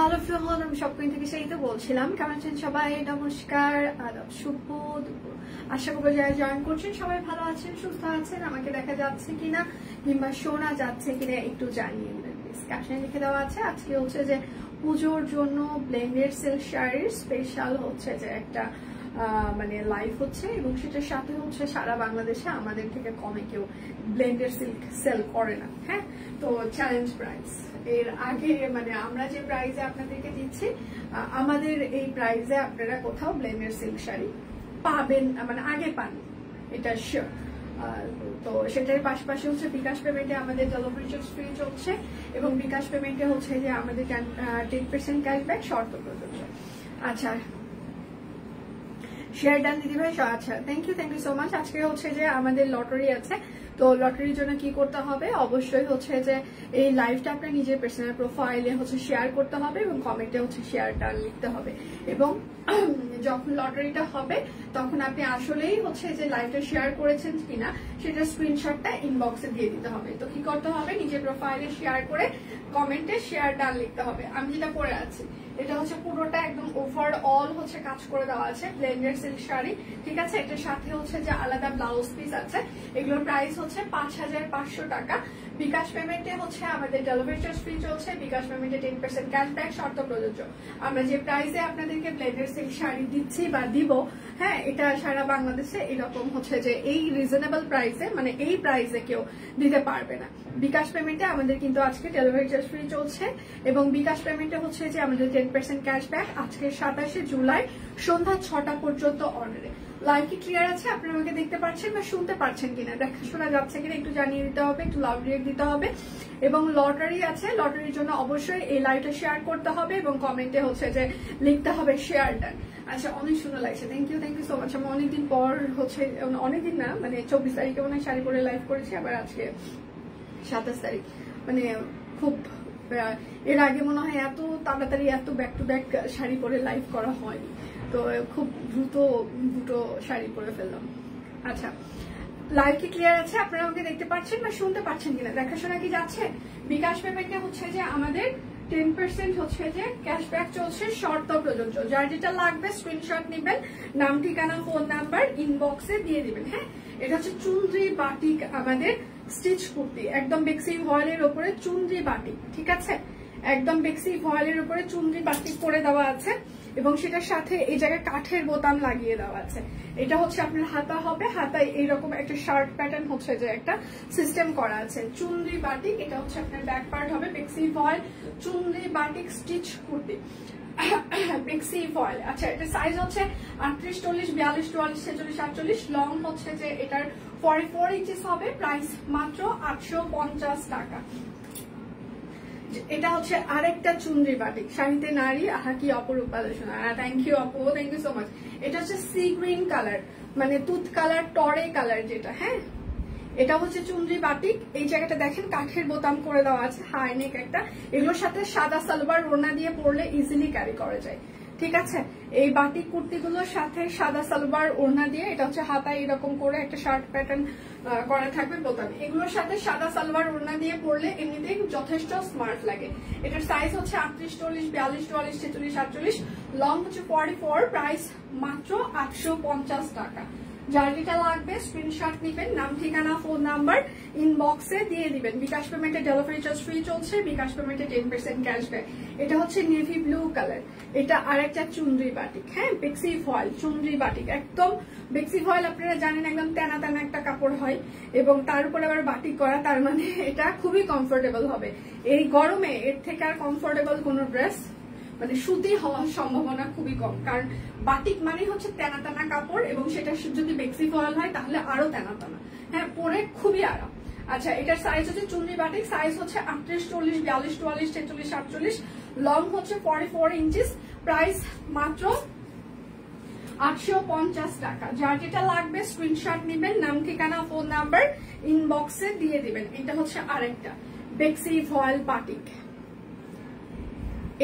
Hello friend, আমি shopping থেকে সেই তো বলছিলাম। কেমন আছেন সবাই? নমস্কার, আদাব, শুভ দুপুর। আশা করবো যারা জয়েন করছেন সবাই ভালো আছেন, সুস্থ আছেন। আমাকে দেখা যাচ্ছে কিনা কিংবা শোনা যাচ্ছে কিনা একটু জানিয়ে দেবেন। ক্যাপশনে লিখে দেওয়া আছে আজকে হচ্ছে যে পুজোর জন্য ব্লেন্ডেড সিল্ক শাড়ির স্পেশাল হচ্ছে যে একটা মানে লাইভ হচ্ছে, এবং সেটার সাথে হচ্ছে সারা বাংলাদেশে আমাদের থেকে কমে কেউ ব্লেন্ডেড সিল্ক সেল করে না। হ্যাঁ, তো চ্যালেঞ্জ প্রাইস এর আগে মানে আমরা যে প্রাইসে আপনাদেরকে দিচ্ছি, আমাদের এই প্রাইসে আপনারা কোথাও ব্লেন্ডেড সিল্ক শাড়ি পাবেন মানে আগে পান, এটা শিওর। তো সেটার পাশাপাশি হচ্ছে বিকাশ পেমেন্টে আমাদের ডেলিভারি চার্জ ফ্রি চলছে, এবং বিকাশ পেমেন্টে হচ্ছে যে আমাদের 10% ক্যাশব্যাক শর্ত প্রযোজ্য। আচ্ছা, শেয়ার ডান দিদি ভাই। আচ্ছা, থ্যাংক ইউ সো মাচ। আজকে হচ্ছে যে আমাদের লটারি আছে, তো লটারির জন্য কি করতে হবে, অবশ্যই হচ্ছে যে এই লাইভটা আপনার নিজের পার্সোনাল প্রোফাইলে হচ্ছে শেয়ার করতে হবে এবং কমেন্টে হচ্ছে শেয়ারটা লিখতে হবে, এবং যখন লটারিটা হবে তখন আপনি আসলেই হচ্ছে যে লাইভটা শেয়ার করেছেন কিনা সেটা স্ক্রিনশটটা ইনবক্সে দিয়ে দিতে হবে। তো কি করতে হবে, নিজের প্রোফাইলে শেয়ার করে কমেন্টে শেয়ার ডান লিখতে হবে। আমি যেটা করে আছি এটা হচ্ছে পুরোটা একদম ওভারঅল হচ্ছে কাজ করে দেওয়া আছে, ব্লেন্ডেড সিল্ক শাড়ি, ঠিক আছে। এটার সাথে হচ্ছে যে আলাদা ব্লাউজ পিস আছে, এগুলোর প্রাইস হচ্ছে 5500 টাকা। বিকাশ পেমেন্টে হচ্ছে আমাদের ডেলিভারি চার্জ ফ্রি চলছে, বিকাশ পেমেন্টে 10% ক্যাশব্যাক শর্ত প্রযোজ্য। আমরা যে প্রাইসে আপনাদেরকে ব্লেন্ডেড সিল্ক শাড়ি দিচ্ছি বা দিব, হ্যাঁ, এটা সারা বাংলাদেশে এরকম হচ্ছে যে এই রিজনেবল প্রাইসে মানে এই প্রাইসে কেউ দিতে পারবে না। বিকাশ পেমেন্টে আমাদের কিন্তু আজকে ডেলিভারি চার্জ ফ্রি চলছে, এবং বিকাশ পেমেন্টে হচ্ছে যে আমাদের 10% ক্যাশব্যাক আজকে 27শে জুলাই সন্ধ্যা 6টা পর্যন্ত অর্ডারে। লাইভ কি ক্লিয়ার আছে? আপনারা আমাকে দেখতে পাচ্ছেন বা শুনতে পাচ্ছেন কিনা, দেখা শোনা যাচ্ছে কিনা একটু জানিয়ে দিতে হবে, একটু লাউড রিয়েক্ট দিতে হবে। এবং লটারি আছে, লটারির জন্য অবশ্যই এই লাইভটা শেয়ার করতে হবে এবং কমেন্টে হচ্ছে যে লিখতে হবে শেয়ার ডান। আচ্ছা, অনেক সুন্দর লাগছে, থ্যাংক ইউ সো মাচ। আমি অনেকদিন পর হচ্ছে, অনেকদিন না মানে 24 তারিখে মনে হয় শাড়ি পরে লাইভ করেছি, আবার আজকে 27 তারিখ, মানে খুব এর আগে মনে হয় এত তাড়াতাড়ি এত ব্যাক টু ব্যাক শাড়ি পরে লাইভ করা হয়নি, তো খুব দ্রুত দুটো শাড়ি পরে ফেললাম। আচ্ছা, লাইভ কি ক্লিয়ার আছে? আপনারা আমাকে দেখতে পাচ্ছেন বা শুনতে পাচ্ছেন কিনা, দেখাশোনা কি যাচ্ছে? বিকাশ পেমেন্টে হচ্ছে যে আমাদের 10% হচ্ছে যে ক্যাশব্যাক চলছে, শর্ত প্রযোজ্য। যার যেটা লাগবে স্ক্রিনশট নেবেন, নাম ঠিকানা ফোন নাম্বার ইনবক্সে দিয়ে দিবেন। হ্যাঁ, এটা হচ্ছে চুনরি বাটিক আমাদের স্টিচ কুর্তি, একদম বেক্সি ভয়েলের উপরে চুনরি বাটিক, ঠিক আছে, একদম বেক্সি ভয়েলের উপরে চুনরি বাটিক করে দেওয়া আছে, এবং সেটার সাথে এই জায়গায় কাঠের বোতাম লাগিয়ে দেওয়া আছে। এটা হচ্ছে আপনার হাতা হবে, হাতায় এইরকম একটা শার্ট প্যাটার্ন হচ্ছে যে একটা সিস্টেম করা আছে। চুনরি বাটিক, এটা হচ্ছে আপনার ব্যাক পার্ট হবে বেক্সি ভয়েল চুনরি বাটিক স্টিচ কুর্তি, বেক্সি ভয়েল। আচ্ছা, এটা সাইজ হচ্ছে 38, 40, 42, 44, 46, 48, লং হচ্ছে যে এটার 44 ইঞ্চিস হবে। প্রাইস মাত্র 850 টাকা। এটা হচ্ছে আরেকটা চুনরি বাটিক, শাড়িতে নারী আহা কি অপরূপ আলোচনা। থ্যাংক ইউ আপু, থ্যাংক ইউ সো মাচ। এটা হচ্ছে সি গ্রিন কালার, মানে তুত কালার, টরে কালার যেটা। হ্যাঁ, এটা হচ্ছে চুনরি বাটিক, এই জায়গাটা দেখেন কাঠের বোতাম করে দেওয়া আছে, হাই নেক একটা। এগুলোর সাথে সাদা সালোয়ার ওড়না দিয়ে পরলে ইজিলি ক্যারি করা যায়, ঠিক আছে। এই বাটিক কুর্তিগুলোর সাথে সাদা সালোয়ার ওড়না দিয়ে, এটা হচ্ছে হাতায় এরকম করে একটা শার্ট প্যাটার্ন করা থাকবে বোতামে, এগুলোর সাথে সাদা সালোয়ার ওড়না দিয়ে পরলে এমনিতেই যথেষ্ট স্মার্ট লাগে। এটার সাইজ হচ্ছে 38, 40, 42, 44, 46, 48, লং হচ্ছে 44, প্রাইস মাত্র 850 টাকা। যার যেটা লাগবে স্ক্রিনশট নিবেন, নাম ঠিকানা ফোন নাম্বার ইনবক্সে দিয়ে দিবেন। বিকাশ পেমেন্টে ডেলিভারি চার্জ ফ্রি চলছে, বিকাশ পেমেন্টে 10% ক্যাশব্যাক। এটা হচ্ছে নেভি ব্লু কালার, এটা আরেকটা চুনরি বাটিক। হ্যাঁ, বেক্সি ভয়েল চুনরি বাটিক, একদম বেক্সি ভয়েল আপনারা জানেন একদম তেনা তেনা একটা কাপড় হয়, এবং তার উপরে আবার বাটিক করা, তার মানে এটা খুবই কমফোর্টেবল হবে। এই গরমে এর থেকে আর কমফোর্টেবল কোনো ড্রেস মানে সুতি হওয়ার সম্ভাবনা খুবই কম, কারণ বাটিক মানে হচ্ছে তেনা তেনা কাপড়, এবং সেটা যদি বেক্সি ফয়েল হয় তাহলে আরো তেনা তেনা। হ্যাঁ, পরে খুবই আরাম। আচ্ছা, এটার সাইজ হচ্ছে চুনরি বাটিক, সাইজ হচ্ছে 38, 40, 42, 44, 46, 48, লং হচ্ছে 44 ইঞ্চিস। প্রাইস মাত্র 850 টাকা। যার যেটা লাগবে স্ক্রিনশট নিবেন, নাম ঠিকানা ফোন নাম্বার ইনবক্সে দিয়ে দিবেন। এটা হচ্ছে আরেকটা বেক্সি ভয়েল বাটিক,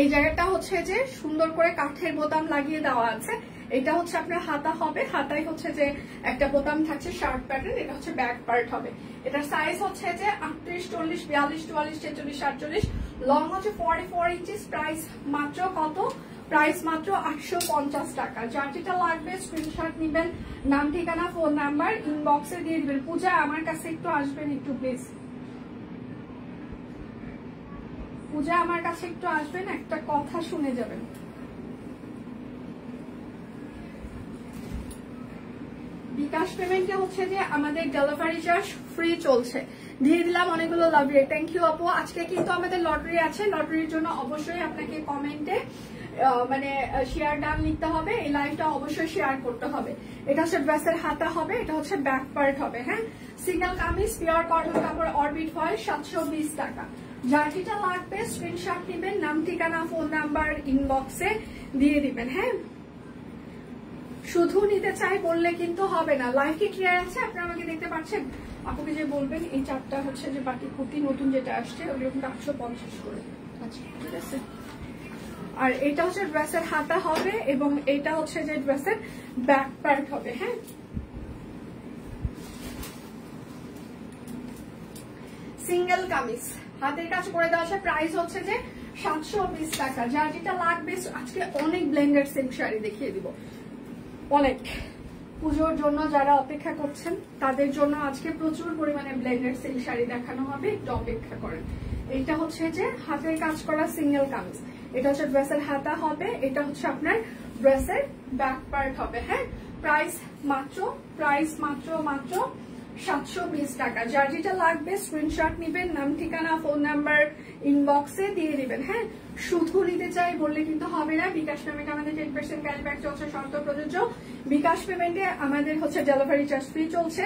এই জায়গাটা হচ্ছে যে সুন্দর করে কাঠের বোতাম লাগিয়ে দেওয়া আছে। এটা হচ্ছে আপনার হাতা হবে, হাতায় হচ্ছে যে একটা বোতাম থাকছে শার্ট প্যাটার্ন, এটা হচ্ছে ব্যাক পার্ট হবে। এটার সাইজ হচ্ছে যে 38, 40, 42, 44, 46, 48, লং হচ্ছে 44 ইঞ্চিস, প্রাইস মাত্র কত, প্রাইস মাত্র 850 টাকা। যার যেটা লাগবে স্ক্রিনশট নিবেন, নাম ঠিকানা ফোন নাম্বার ইনবক্সে দিয়ে দিবেন। পূজা আমার কাছে একটু আসবেন একটু প্লিজ, পূজা আমার কাছে একটু আসবেন, একটা কথা শুনে যাবেন। বিকাশ পেমেন্টে হচ্ছে যে আমাদের ডেলিভারি চার্জ ফ্রি চলছে, দিয়ে দিলাম অনেকগুলো লাভ ইউ, থ্যাংক ইউ আপু। আজকে কিন্তু আমাদের লটারি আছে, লটারির জন্য অবশ্যই আপনাকে কমেন্টে মানে শেয়ার ডান লিখতে হবে, এই লাইভটা অবশ্যই শেয়ার করতে হবে। এটা হচ্ছে ড্রেসের হাতা হবে, এটা হচ্ছে ব্যাক পার্ট হবে। হ্যাঁ, সিঙ্গেল কামিজ পিওর কটন কাপড় অরবিট ফয়েল 720 টাকা। যার যেটা লাগবে স্ক্রিনশট নেবেন, নাম ঠিকানা ফোন নাম্বার ইনবক্সে দিয়ে দিবেন। হ্যাঁ, শুধু নিতে চাই বললে কিন্তু হবে না। লাইভ কি ক্লিয়ার আছে? আপনারা আমাকে দেখতে পাচ্ছেন? আপনাকে যে বলবেন এই চারটা হচ্ছে যে বাটি কুর্তি নতুন যেটা আসছে ওগুলো কিন্তু 850 করে। আচ্ছা ঠিক আছে। আর এটা হচ্ছে ড্রেসের হাতা হবে এবং এটা হচ্ছে যে ড্রেসের ব্যাক পার্ট হবে। হ্যাঁ, সিঙ্গেল কামিজ হাতের কাজ করে দেওয়া আছে, প্রাইস হচ্ছে যে 720 টাকা। যার যেটা লাগবে, আজকে অনেক ব্লেন্ডেড সিল্ক শাড়ি দেখিয়ে দিব, অনেক। পুজোর জন্য যারা অপেক্ষা করছেন তাদের জন্য আজকে প্রচুর পরিমাণে ব্লেন্ডেড সিল্ক শাড়ি দেখানো হবে, একটু অপেক্ষা করেন। এটা হচ্ছে যে হাতের কাজ করা সিঙ্গেল কামিজ, এটা হচ্ছে ড্রেসের হাতা হবে, এটা হচ্ছে আপনার ড্রেসের ব্যাক পার্ট হবে। হ্যাঁ, প্রাইস মাত্র 720 টাকা। যার যেটা লাগবে স্ক্রিনশট নিবেন, নাম ঠিকানা ফোন নাম্বার ইনবক্সে দিয়ে দিবেন। হ্যাঁ, শুধু নিতে চাই বললে কিন্তু হবে না। বিকাশ পেমেন্ট আমাদের 10% ক্যাশব্যাক চলছে, শর্ত প্রযোজ্য। বিকাশ পেমেন্টে আমাদের হচ্ছে ডেলিভারি চার্জ ফ্রি চলছে।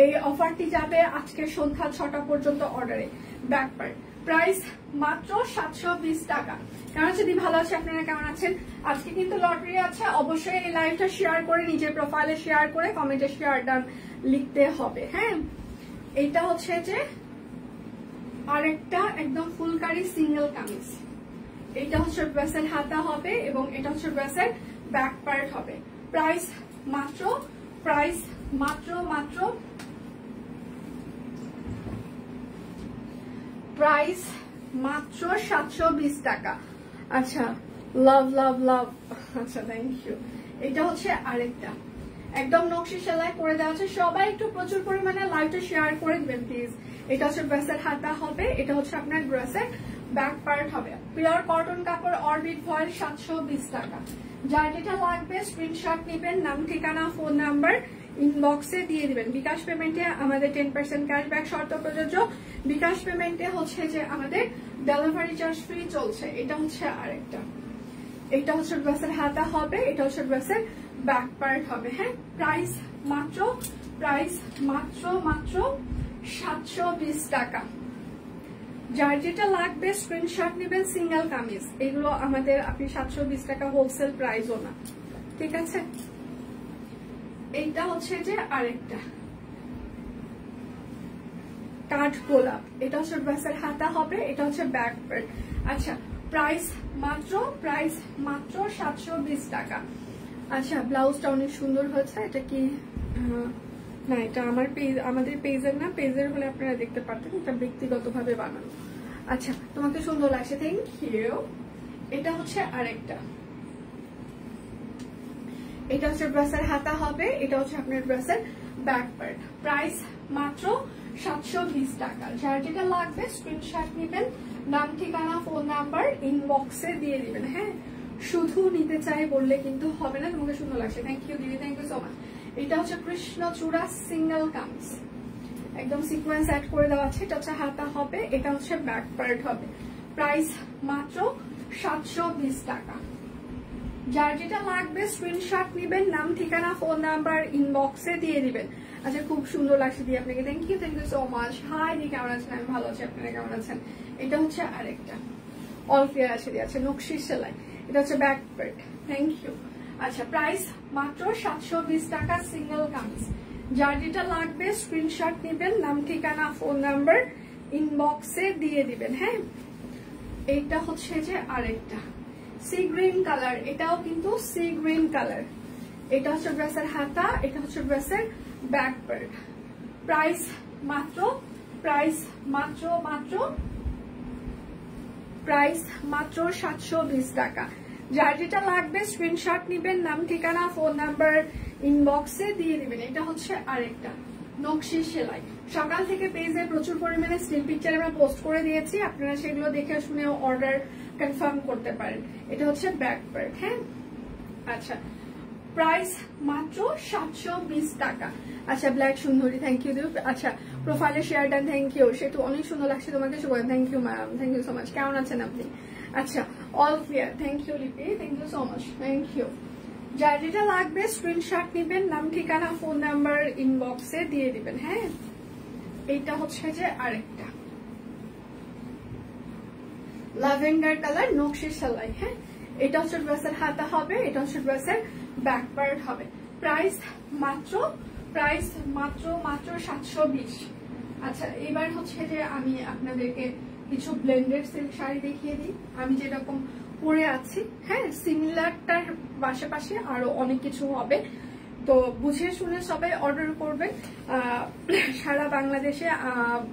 এই অফারটি যাবে আজকে সন্ধ্যা 6টা পর্যন্ত অর্ডারে। ব্যাক পার্ট প্রাইস মাত্র 720 টাকা। কেমন আছে দি? ভালো আছে, আপনারা কেমন আছেন? আজকে কিন্তু লটারি আছে, অবশ্যই এই লাইভটা শেয়ার করে নিজের প্রোফাইলে শেয়ার করে কমেন্টে শেয়ার ডান লিখতে হবে। হ্যাঁ, এটা হচ্ছে যে আরেকটা একদম ফুলকারি সিঙ্গেল কামিজ, এটা হচ্ছে ড্রেসের হাতা হবে এবং এটা হচ্ছে ড্রেসের ব্যাক পার্ট হবে। প্রাইস মাত্র 720 টাকা। আচ্ছা, লাভ লাভ লাভ, আচ্ছা থ্যাংক ইউ। এটা হচ্ছে আরেকটা একদম নকশি সেলাই করে দেওয়া আছে, সবাই একটু প্রচুর পরিমাণে লাইভটা শেয়ার করে দিবেন প্লিজ। এটা হচ্ছে ড্রেসের হাতা হবে, এটা হচ্ছে আপনার ড্রেসের ব্যাক পার্ট হবে। পিওর কটন কাপড় অরবিট ফয়েল 720 টাকা। যার যেটা লাগবে স্ক্রিনশট নেবেন, নাম ঠিকানা ফোন নাম্বার ইনবক্সে দিয়ে দিবেন। বিকাশ পেমেন্টে আমাদের 10% ক্যাশব্যাক শর্ত প্রযোজ্য। বিকাশ পেমেন্টে হচ্ছে যে আমাদের ডেলিভারি চার্জ ফ্রি চলছে। এটা হচ্ছে আরেকটা, এটা হচ্ছে ড্রেসের হাতা হবে, এটা হচ্ছে ড্রেসের ব্যাক পার্ট হবে। হ্যাঁ, প্রাইস মাত্র 720 টাকা। যার যেটা লাগবে স্ক্রিনশট নেবেন, সিঙ্গেল কামিজ এগুলো আমাদের আপনি 720 টাকা হোলসেল প্রাইসও না, ঠিক আছে। এইটা হচ্ছে যে আরেকটা কাঠ গোলাপ, এটা হচ্ছে ড্রেসের হাতা হবে, এটা হচ্ছে ব্যাক পার্ট। আচ্ছা, প্রাইস মাত্র 720 টাকা। আচ্ছা, ব্লাউজটা অনেক সুন্দর হয়েছে। এটা কি না, এটা আমাদের পেজের না, পেজের হলে আপনারা দেখতে পারতেন, এটা ব্যক্তিগতভাবে বানানো। আচ্ছা, তোমাকে সুন্দর লাগছে, থ্যাংক ইউ। এটা হচ্ছে আরেকটা, এটা হচ্ছে ড্রেসের হাতা হবে, এটা হচ্ছে আপনার ড্রেসের ব্যাক পার্ট। প্রাইস মাত্র 720 টাকা। যার যেটা লাগবে স্ক্রিনশট নেবেন, নাম ঠিকানা ফোন নাম্বার ইনবক্সে দিয়ে দিবেন। হ্যাঁ, শুধু নিতে চাই বললে কিন্তু হবে না। তোমাকে সুন্দর লাগছে, থ্যাংক ইউ দিদি, থ্যাংক ইউ সো মাচ। এটা হচ্ছে কৃষ্ণচূড়া সিঙ্গেল কামিজ, একদম সিকোয়েন্স অ্যাড করে দেওয়া আছে, এটা হচ্ছে হাতা হবে, এটা হচ্ছে ব্যাক পার্ট হবে। প্রাইস মাত্র 720 টাকা। যার যেটা লাগবে স্ক্রিনশট নেবেন, নাম ঠিকানা ফোন নাম্বার ইনবক্সে দিয়ে দিবেন। আচ্ছা, খুব সুন্দর লাগছে দিয়ে আপনাকে, thank you so much. Hi দি, কেমন আছেন? আমি ভালো আছি, আপনারা কেমন আছেন? এটা হচ্ছে আরেকটা অল ক্লিয়ার আছে দিয়ে আছে, নকশি সেলাই, এটা হচ্ছে ব্যাক পার্ট, থ্যাংক ইউ। আচ্ছা, প্রাইস মাত্র 720 টাকা, সিঙ্গেল কামিজ। যার যেটা লাগবে স্ক্রিনশট নেবেন, নাম ঠিকানা ফোন নাম্বার ইনবক্সে দিয়ে দিবেন। হ্যাঁ, এইটা হচ্ছে যে আরেকটা সি গ্রিন কালার, এটাও কিন্তু সি গ্রিন কালার, এটা হচ্ছে ড্রেসের হাতা, এটা হচ্ছে ড্রেসের ব্যাক পার্ট। প্রাইস মাত্র প্রাইস মাত্র 720 টাকা। যার যেটা লাগবে স্ক্রিনশট নিবেন, নাম ঠিকানা ফোন নাম্বার ইনবক্সে দিয়ে দিবেন। এটা হচ্ছে আরেকটা নকশি সেলাই। সকাল থেকে পেজে প্রচুর পরিমাণে স্টিল পিকচার আমরা পোস্ট করে দিয়েছি, আপনারা সেগুলো দেখে শুনে অর্ডার কনফার্ম করতে পারেন। এটা হচ্ছে ব্যাক পার্ট। হ্যাঁ, আচ্ছা প্রাইস মাত্র 720 টাকা। আচ্ছা ব্ল্যাক সুন্দরী, থ্যাংক ইউ। আচ্ছা প্রোফাইলে শেয়ার ডান, থ্যাংক ইউ। সে তো অনেক সুন্দর লাগছে তোমাকে, Shuven thank you ma'am, thank you so much. কেমন আছেন আপনি? আচ্ছা all clear, thank you Lipi, thank you so much, thank you. যার যেটা লাগবে স্ক্রিনশট নিবেন, নাম ঠিকানা ফোন নাম্বার ইনবক্সে দিয়ে দিবেন। হ্যাঁ, এইটা হচ্ছে যে আরেকটা ল্যাভেন্ডার কালার নকশি সেলাই। হ্যাঁ, এটা হচ্ছে ড্রেসের হাতা হবে, এটা হচ্ছে ড্রেসের ব্যাক পার্ট হবে। প্রাইস মাত্র 720। আচ্ছা এবার হচ্ছে যে আমি আপনাদেরকে কিছু ব্লেন্ডেড সিল্ক শাড়ি দেখিয়ে দিই, আমি যেরকম পরে আছি। হ্যাঁ, সিমিলারটার পাশাপাশি আরো অনেক কিছু হবে, তো বুঝে শুনে সবাই অর্ডার করবেন। সারা বাংলাদেশে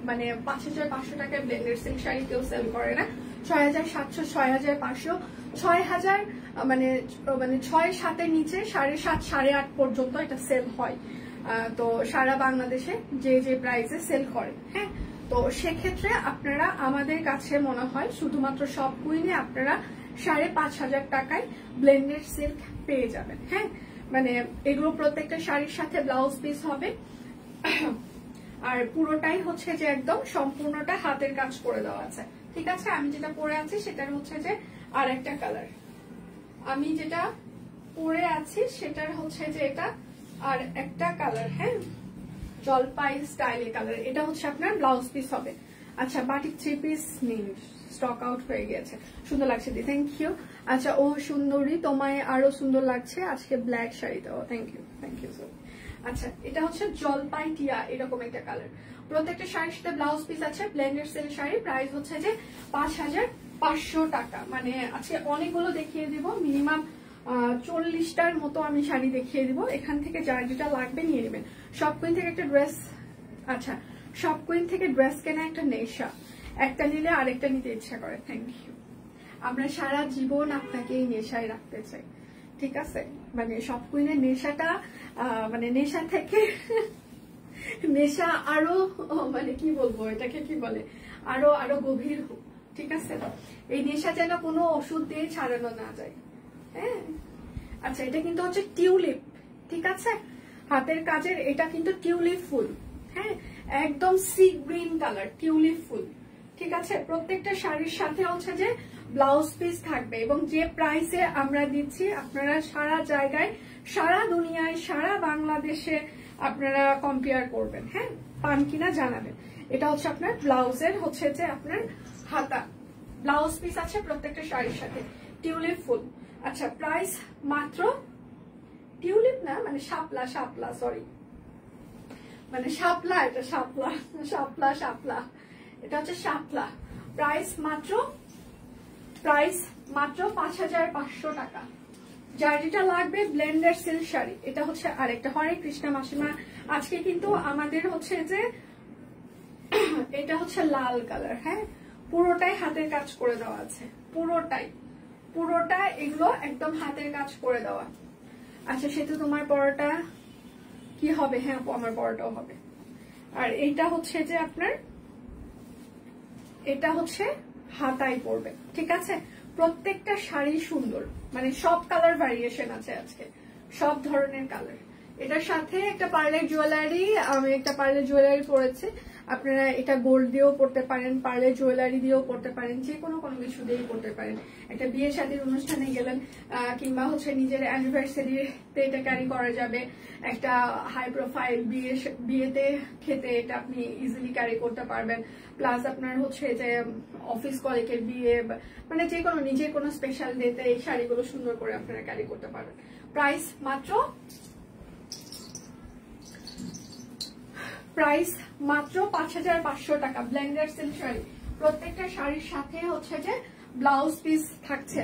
মানে 5,500 টাকায় ব্লেন্ডেড সিল্ক শাড়ি কেউ সেল করে না। 6,700, 6,500, 6,000 মানে 6-7 নিচে 7.5, 8.5 পর্যন্ত এটা সেল হয়। তো সারা বাংলাদেশে যে যে প্রাইসে সেল করে। হ্যাঁ, তো সেক্ষেত্রে আপনারা আমাদের কাছে মনে হয় শুধুমাত্র সব কুইনে আপনারা 5,500 টাকায় ব্লেন্ডেড সিল্ক পেয়ে যাবেন। হ্যাঁ, মানে এগুলো প্রত্যেকটা শাড়ির সাথে ব্লাউজ পিস হবে, আর পুরোটাই হচ্ছে যে একদম সম্পূর্ণটা হাতের কাজ করে দেওয়া আছে। ঠিক আছে, আমি যেটা পরে আছি সেটার হচ্ছে যে আর একটা কালার, আমি যেটা পরে আছি সেটার হচ্ছে যে এটা আর একটা কালার। হ্যাঁ, জলপাই স্টাইলে কালার, এটা হচ্ছে আপনার ব্লাউজ পিস হবে। আচ্ছা বাটিক 3 পিস নিন, স্টক আউট হয়ে গেছে। সুন্দর লাগছে দি, থ্যাংক ইউ। আচ্ছা ও সুন্দরী, তোমায় আরো সুন্দর লাগছে আজকে ব্ল্যাক শাড়িতে, ও থ্যাংক ইউ, থ্যাংক ইউ। আচ্ছা এটা হচ্ছে জলপাই টিয়া, এরকম একটা কালার। প্রত্যেকটা শাড়ির সাথে ব্লাউজ পিস আছে। ব্লেন্ডেড সিল্ক শাড়ি, প্রাইস হচ্ছে যে 5,500 টাকা। মানে আজকে অনেকগুলো দেখিয়ে দিব, মিনিমাম 40টার মতো আমি শাড়ি দেখিয়ে দিব। এখান থেকে যার যেটা লাগবে নিয়ে নেবেন। সব কুইন থেকে একটা ড্রেস, আচ্ছা সব কুইন থেকে ড্রেস কেনা একটা নেশা, একটা নিলে আরেকটা নিতে ইচ্ছা করে। Thank you. আমরা সারা জীবন আপনাকে এই নেশায় রাখতে চাই, ঠিক আছে? মানে সব কুইনের নেশাটা মানে নেশা থেকে নেশা আরো মানে কি বলবো, এটাকে কি বলে, আরো আরো গভীর হোক, ঠিক আছে? এই নেশা যেন কোনো ওষুধ দিয়ে ছাড়ানো না যায়। হ্যাঁ, আচ্ছা এটা কিন্তু হচ্ছে টিউলিপ, ঠিক আছে? হাতের কাজের এটা কিন্তু টিউলিপ ফুল। হ্যাঁ, একদম সি গ্রিন কালার টিউলিপ ফুল, ঠিক আছে? প্রত্যেকটা শাড়ির সাথে হচ্ছে যে ব্লাউজ পিস থাকবে, এবং যে প্রাইসে আমরা দিচ্ছি আপনারা সারা জায়গায়, সারা দুনিয়ায়, সারা বাংলাদেশে আপনারা কম্পেয়ার করবেন। হ্যাঁ, পান কিনা জানাবেন। এটা হচ্ছে আপনার ব্লাউজের হচ্ছে যে আপনার হাতা, ব্লাউজ পিস আছে প্রত্যেকটা শাড়ির সাথে, টিউলিপ ফুল। আচ্ছা প্রাইস মাত্র, টিউলিপ না মানে শাপলা, শাপলা সরি, মানে শাপলা, এটা শাপলা, শাপলা শাপলা, এটা হচ্ছে শাপলা। প্রাইস মাত্র 5,500 টাকা। যার যেটা লাগবে ব্লেন্ডেড সিল্ক শাড়ি, এটা হচ্ছে আরেকটা। হরে কৃষ্ণা মাসিমা, আজকে কিন্তু আমাদের হচ্ছে যে এটা হচ্ছে লাল কালার। হ্যাঁ, পুরোটাই হাতের কাজ করে দেওয়া আছে, পুরোটা এগুলো একদম হাতের কাজ করে দেওয়া। আচ্ছা সেতু তোমার পরোটা কি হবে? হ্যাঁ আমার পরোটাও হবে। আর এইটা হচ্ছে যে আপনার, এটা হচ্ছে হাতায় পড়বে, ঠিক আছে? প্রত্যেকটা শাড়ি সুন্দর, মানে সব কালার ভ্যারিয়েশন আছে আজকে, সব ধরনের কালার। এটার সাথে একটা পার্লের জুয়েলারি, আমি একটা পার্লের জুয়েলারি পরেছি। আপনারা এটা গোল্ড দিয়েও পড়তে পারেন, পার্লের জুয়েলারি দিয়েও পড়তে পারেন, যে কোনো কিছু দিয়েই পড়তে পারেন। একটা বিয়ে শাদীর অনুষ্ঠানে গেলেন, কিংবা হচ্ছে নিজের অ্যানিভার্সারিতে এটা ক্যারি করা যাবে। একটা হাই প্রোফাইল বিয়েতে খেতে এটা আপনি ইজিলি ক্যারি করতে পারবেন। প্লাস আপনার হচ্ছে যে অফিস কলিগের বিয়ে, মানে যে কোনো নিজের কোনো স্পেশাল ডেতে এই শাড়িগুলো সুন্দর করে আপনারা ক্যারি করতে পারবেন। প্রাইস মাত্র 5,500 টাকা। ব্লেন্ডেড সিল্ক শাড়ি, প্রত্যেকটা শাড়ির সাথে হচ্ছে যে ব্লাউজ পিস থাকছে।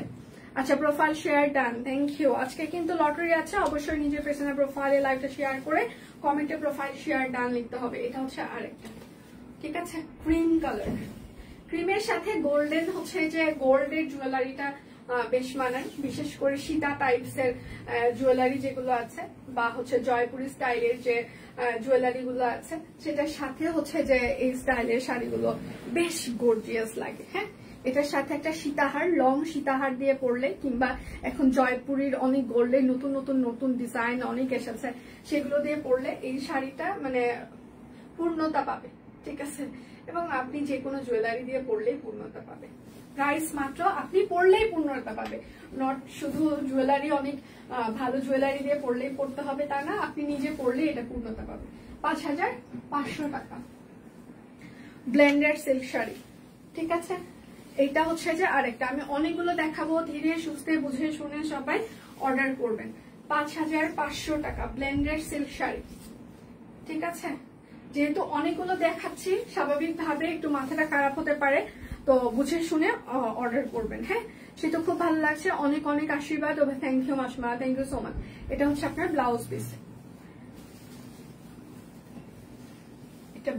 আচ্ছা profile share done, thank you. আজকে কিন্তু লটারি আছে, অবশ্যই নিজের পার্সোনাল প্রোফাইলে লাইভটা শেয়ার করে কমেন্টে প্রোফাইল শেয়ার ডান লিখতে হবে। এটা হচ্ছে আরেকটা, ঠিক আছে? ক্রিম কালার, ক্রিমের সাথে গোল্ডেন হচ্ছে যে গোল্ডের জুয়েলারিটা বেশ মানায়, বিশেষ করে সীতা টাইপস এর জুয়েলারি যেগুলো আছে বা হচ্ছে জয়পুরি স্টাইলের যে জুয়েলারি গুলো আছে সেটার সাথে হচ্ছে যে এই স্টাইলের শাড়িগুলো বেশ গর্জিয়াস লাগে। হ্যাঁ, এটার সাথে একটা সীতাহার, লং সীতাহার দিয়ে পরলে, কিংবা এখন জয়পুরীর অনেক গোল্ডের নতুন নতুন নতুন ডিজাইন অনেক এসেছে, সেগুলো দিয়ে পরলে এই শাড়িটা মানে পূর্ণতা পাবে। ঠিক আছে, এবং আপনি যে কোনো জুয়েলারি দিয়ে পরলেই পূর্ণতা পাবে। প্রাইস মাত্র, আপনি পরলেই পূর্ণতা পাবে, নট শুধু জুয়েলারি অনেক ভালো জুয়েলারি দিয়ে পরলেই পড়তে হবে তা না, আপনি নিজে পরলেই এটা পূর্ণতা পাবে। 5500 টাকা ব্লেন্ডেড সিল্ক শাড়ি। ঠিক আছে, এটা হচ্ছে যে আরেকটা, আমি অনেকগুলো দেখাবো, ধীরে সুস্থে বুঝে শুনে সবাই অর্ডার করবেন। 5500 টাকা ব্লেন্ডেড সিল্ক শাড়ি। ঠিক আছে, যেহেতু অনেকগুলো দেখাচ্ছি স্বাভাবিকভাবে একটু মাথাটা খারাপ হতে পারে, তো বুঝে শুনে অর্ডার করবেন। হ্যাঁ, সেটা খুব ভালো লাগছে, অনেক অনেক আশীর্বাদ। থ্যাংক ইউ মাসমা, থ্যাংক ইউ সো মাচ। এটা হচ্ছে আপনার ব্লাউজ পিস, এটা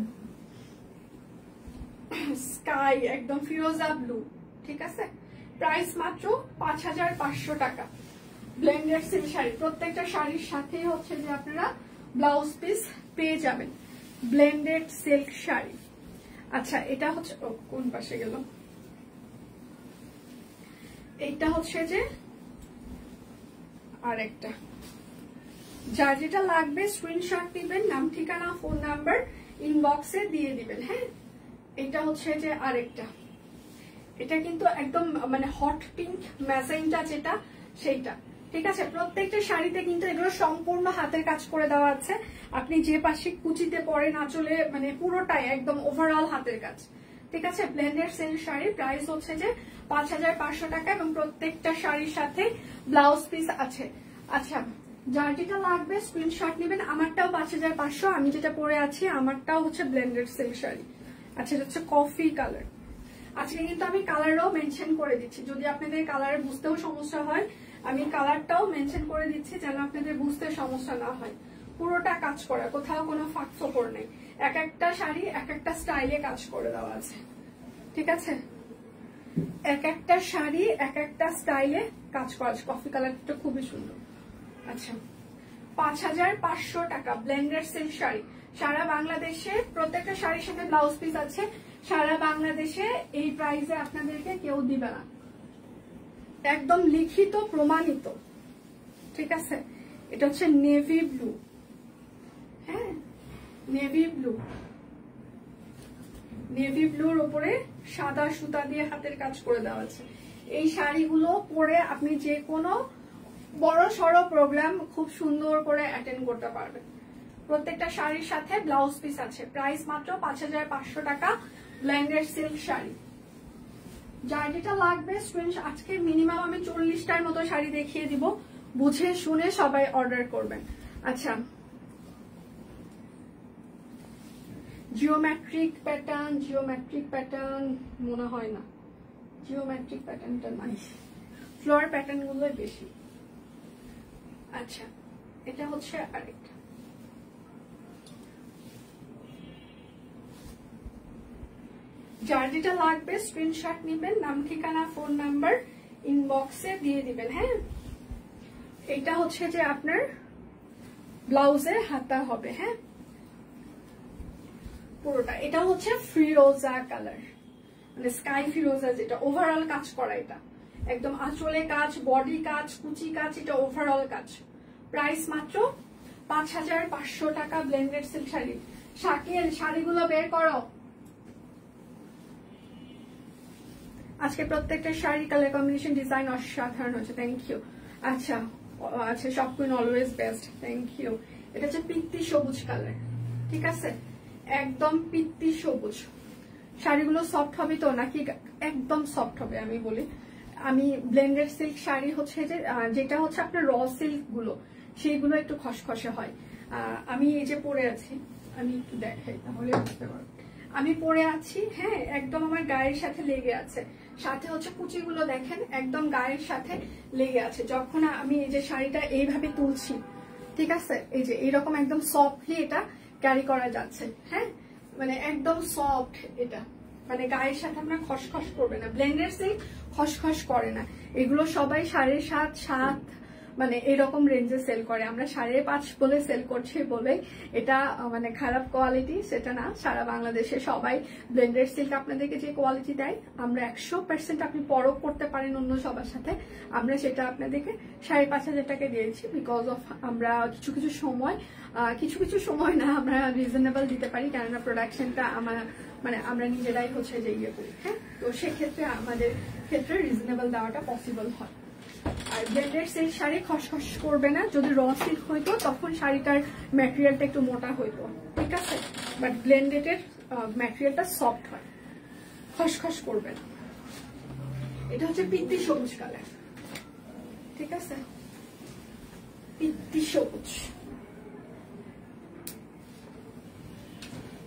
স্কাই একদম ফিরোজা ব্লু। ঠিক আছে, প্রাইস মাত্র 5500 টাকা ব্লেন্ডেড সিল্ক শাড়ি। প্রত্যেকটা শাড়ির সাথে হচ্ছে যে আপনারা ব্লাউজ পিস পেয়ে যাবেন, ব্লেন্ডেড সিল্ক শাড়ি। আচ্ছা, এটা হচ্ছে কোন পাশে গেল, এইটা হচ্ছে যে আরেকটা, যার যেটা লাগবে স্ক্রিনশট দিবেন, নাম ঠিকানা ফোন নাম্বার ইনবক্সে দিয়ে দিবেন। হ্যাঁ, এটা হচ্ছে যে আরেকটা, এটা কিন্তু একদম মানে হট পিঙ্ক ম্যাজেন্টা যেটা সেইটা। ঠিক আছে, প্রত্যেকটা শাড়িতে কিন্তু এগুলো সম্পূর্ণ হাতের কাজ করে দেওয়া আছে। আপনি যে পাশে কুচিতে পরেন আঁচলে, মানে পুরোটাই একদম ওভারঅল হাতের কাজ। ঠিক আছে, ব্লেন্ডেড সিল্ক শাড়ি, প্রাইস হচ্ছে যে 5500 টাকা এবং প্রত্যেকটা শাড়ির সাথে ব্লাউজ পিস আছে। আচ্ছা, যার যেটা লাগবে স্ক্রিনশট নেবেন। আমারটাও 5500, আমি যেটা পরে আছি আমারটাও হচ্ছে ব্লেন্ডেড সিল্ক শাড়ি। আচ্ছা, এটা হচ্ছে কফি কালার। আজকে কিন্তু আমি কালারও মেনশন করে দিচ্ছি, যদি আপনাদের কালার বুঝতেও সমস্যা হয় আমি কালারটাও মেনশন করে দিচ্ছি যেন আপনাদের বুঝতে সমস্যা না হয়। পুরোটা কাজ করা, কোথাও কোনো ফাঁক ফোকর নেই, এক একটা শাড়ি এক একটা স্টাইলে কাজ করে দেওয়া আছে। ঠিক আছে, এক একটা শাড়ি এক একটা স্টাইলে কাজ করা আছে। কফি কালারটা খুবই সুন্দর। আচ্ছা, 5500 টাকা ব্লেন্ডেড সিল্ক শাড়ি। সারা বাংলাদেশে প্রত্যেকটা শাড়ির সাথে ব্লাউজ পিস আছে। সারা বাংলাদেশে এই প্রাইসে আপনাদেরকে কেউ দিবে না, একদম লিখিত প্রমাণিত। ঠিক আছে, এটা হচ্ছে নেভি ব্লু। হ্যাঁ, নেভি ব্লু, নেভি ব্লুর উপরে সাদা সুতা দিয়ে হাতের কাজ করে দেওয়া আছে। এই শাড়িগুলো পরে আপনি যে কোনো বড় সড়ো প্রোগ্রাম খুব সুন্দর করে অ্যাটেন্ড করতে পারবেন। প্রত্যেকটা শাড়ির সাথে ব্লাউজ পিস আছে। প্রাইস মাত্র 5500 টাকা ব্লেন্ডেড সিল্ক শাড়ি। যার যেটা লাগবে স্ক্রিনশট, আজকে মিনিমাম আমি 40টার মতো শাড়ি দেখিয়ে দিব, বুঝে শুনে সবাই অর্ডার করবেন। আচ্ছা, জিওমেট্রিক প্যাটার্ন মনে হয় না, জিওমেট্রিক প্যাটার্নটা নাই, ফ্লোর প্যাটার্ন গুলো বেশি। আচ্ছা, এটা হচ্ছে আরেকটা, যার যেটা লাগবে স্ক্রিনশট নেবেন, নাম ঠিকানা ফোন নাম্বার ইনবক্সে দিয়ে দিবেন। হ্যাঁ, এটা হচ্ছে যে আপনার ব্লাউজের হাতা হবে। হ্যাঁ, পুরোটা এটা হচ্ছে ফিরোজা কালার, মানে স্কাই ফিরোজা, যেটা ওভারঅল কাজ করা, এটা একদম আঁচলে কাজ, বডি কাজ, কুচি কাজ, এটা ওভারঅল কাজ। প্রাইস মাত্র 5500 টাকা ব্লেন্ডেড সিল্ক শাড়ি। শাকিল, শাড়িগুলো বের করো। আজকে প্রত্যেকটা শাড়ি কালার কম্বিনেশন ডিজাইন অসাধারণ হয়েছে, থ্যাংক ইউ। আচ্ছা আচ্ছা, সব queen always best, thank you. এটা হচ্ছে পিত্তি সবুজ কালার। ঠিক আছে, একদম পিত্তি সবুজ। শাড়িগুলো সফট হবে তো নাকি? একদম সফট হবে। আমি বলি, আমি ব্লেন্ডেড সিল্ক শাড়ি হচ্ছে যে যেটা হচ্ছে আপনার র সিল্ক গুলো, সেইগুলো একটু খসখসে হয়। আমি এই যে পরে আছি, আমি একটু দেখাই তাহলে বুঝতে পারবো। আমি পরে আছি, হ্যাঁ, একদম আমার গায়ের সাথে লেগে আছে। সাথে হচ্ছে কুচিগুলো দেখেন একদম গায়ের সাথে লেগে আছে। যখন আমি এই যে শাড়িটা এইভাবে তুলছি, ঠিক আছে, এই যে এইরকম একদম সফটলি এটা ক্যারি করা যাচ্ছে। হ্যাঁ, মানে একদম সফট এটা। মানে গায়ের সাথে আপনার খসখস করবে না। ব্লেন্ডেড সিল্ক খসখস করে না। এগুলো সবাই 7.5 7 মানে এরকম রেঞ্জে সেল করে। আমরা 5.5 বলে সেল করছি বলে এটা মানে খারাপ কোয়ালিটি সেটা না। সারা বাংলাদেশে সবাই ব্লেন্ডেড সিল্ক আপনাদেরকে যে কোয়ালিটি দেয়, আমরা 100% আপনি পরখ করতে পারেন অন্য সবার সাথে, আমরা সেটা আপনাদেরকে 5,500 টাকা দিয়েছি। বিকজ অফ আমরা কিছু কিছু সময় না আমরা রিজনেবল দিতে পারি, কেননা প্রোডাকশনটা মানে আমরা নিজেরাই হচ্ছে যে ইয়ে করি। হ্যাঁ, তো সেক্ষেত্রে আমাদের ক্ষেত্রে রিজনেবল দেওয়াটা পসিবল হয়। আর ব্লেন্ডেড সিল্ক শাড়ি খসখস করবে না। যদি র সিল্ক হইতো তখন শাড়িটার ম্যাটেরিয়ালটা একটু মোটা হইতো, ঠিক আছে, বাট ব্লেন্ডেডের ম্যাটেরিয়ালটা সফট হয়, খসখস করবে না। এটা হচ্ছে পিত্তি সবুজ কালার, ঠিক আছে, পিত্তি সবুজ।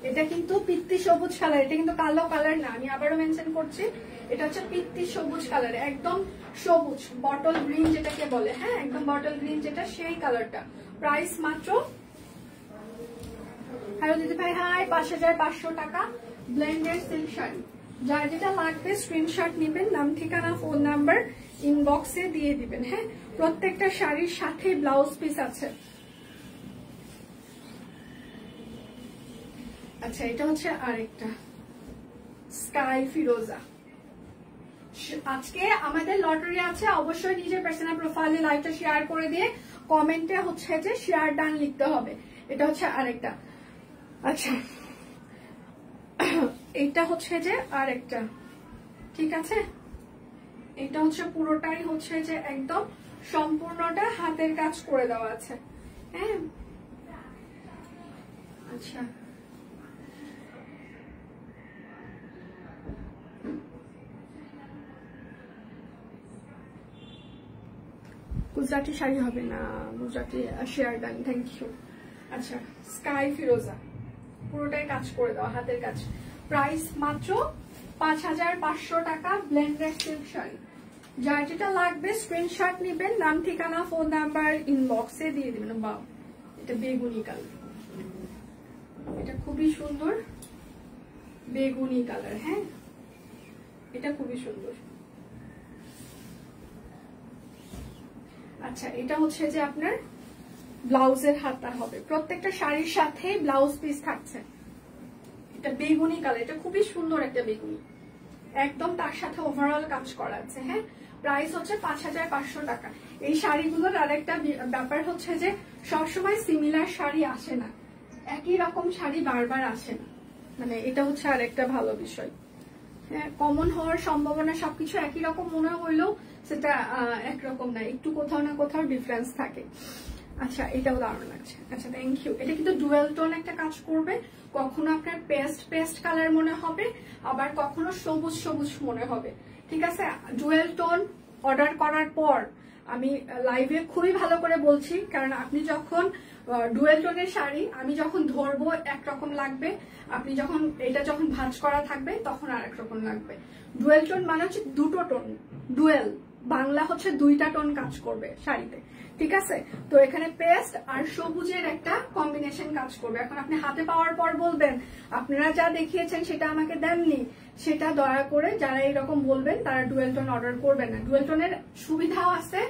এটা কিন্তু পিত্তি সবুজ কালার, এটা কিন্তু কালো কালার না, আমি আবারও মেনশন করছি। এটা হচ্ছে পিত্তি সবুজ কালার, একদম সবুজ, বটল গ্রিন যেটাকে বলে। হ্যাঁ, একদম বটল গ্রিন যেটা, সেই কালারটা। প্রাইস মাত্র, হ্যালো দিদি ভাই, হাই, 5,500 টাকা ব্লেন্ডেড সিল্ক শাড়ি। যার যেটা লাগবে স্ক্রিনশট নেবেন, নাম ঠিকানা ফোন নাম্বার ইনবক্সে দিয়ে দিবেন। হ্যাঁ, প্রত্যেকটা শাড়ির সাথে ব্লাউজ পিস আছে। আচ্ছা, এটা হচ্ছে আরেকটা স্কাই ফিরোজা। আজকে আমাদের লটারি আছে, অবশ্যই নিজের পার্সোনাল প্রোফাইলে লাইভটা শেয়ার করে দিয়ে কমেন্টে হচ্ছে যে শেয়ার ডান লিখতে হবে। এটা হচ্ছে আরেকটা। আচ্ছা, এটা হচ্ছে যে আরেকটা, ঠিক আছে। এটা হচ্ছে পুরোটাই হচ্ছে যে একদম সম্পূর্ণটা হাতের কাজ করে দেওয়া আছে। হ্যাঁ, আচ্ছা, গুজরাটি শাড়ি হবে না, Gujarati share done, thank you. আচ্ছা, স্কাই ফিরোজা, পুরোটাই কাজ করে দেওয়া, হাতের কাজ। প্রাইস মাত্র 5,500 টাকা ব্লেন্ডেড সিল্ক শাড়ি। যার যেটা লাগবে স্ক্রিনশট নেবেন, নাম ঠিকানা ফোন নাম্বার ইনবক্সে দিয়ে দিবেন। বাহ, এটা বেগুনি কালার, এটা খুবই সুন্দর বেগুনি কালার। হ্যাঁ, এটা খুবই সুন্দর। আচ্ছা, এটা হচ্ছে যে আপনার ব্লাউজের হাতা হবে, প্রত্যেকটা শাড়ির সাথে ব্লাউজ পিস থাকছে। এটা বেগুনি কালার, এটা খুবই সুন্দর একটা বেগুনি, একদম তার সাথে ওভারঅল কাজ করা আছে। হ্যাঁ, প্রাইস হচ্ছে 5,500 টাকা। এই শাড়িগুলোর আরেকটা ব্যাপার হচ্ছে যে সবসময় সিমিলার শাড়ি আসে না, একই রকম শাড়ি বারবার আসে না, মানে এটা হচ্ছে আরেকটা ভালো বিষয়। হ্যাঁ, কমন হওয়ার সম্ভাবনা, সবকিছু একই রকম মনে হইলেও সেটা একরকম না, একটু কোথাও না কোথাও ডিফারেন্স থাকে। আচ্ছা, এটাও দারুণ লাগছে। আচ্ছা, থ্যাংক ইউ। এটা কিন্তু ডুয়েল টোন একটা কাজ করবে, কখনো আপনার পেস্ট কালার মনে হবে, আবার কখনো সবুজ সবুজ মনে হবে, ঠিক আছে। ডুয়েল টোন অর্ডার করার পর আমি লাইভে খুবই ভালো করে বলছি, কারণ আপনি যখন ডুয়েল টোনের শাড়ি আমি যখন ধরবো একরকম লাগবে, আপনি যখন এটা যখন ভাঁজ করা থাকবে তখন আর একরকম লাগবে। ডুয়েল টোন মানে হচ্ছে দুটো টোন, ডুয়েল বাংলা হচ্ছে দুইটা টোন কাজ করবে শাড়িতে, ঠিক আছে। তো এখানে পেস্ট আর সবুজের একটা কম্বিনেশন কাজ করবে। এখন আপনি হাতে পাওয়ার পর বলবেন আপনারা যা দেখিয়েছেন সেটা আমাকে দেননি, সেটা দয়া করে যারা এরকম বলবেন তারা ডুয়েল টোন অর্ডার করবেন না। ডুয়েল টোনের সুবিধাও আছে,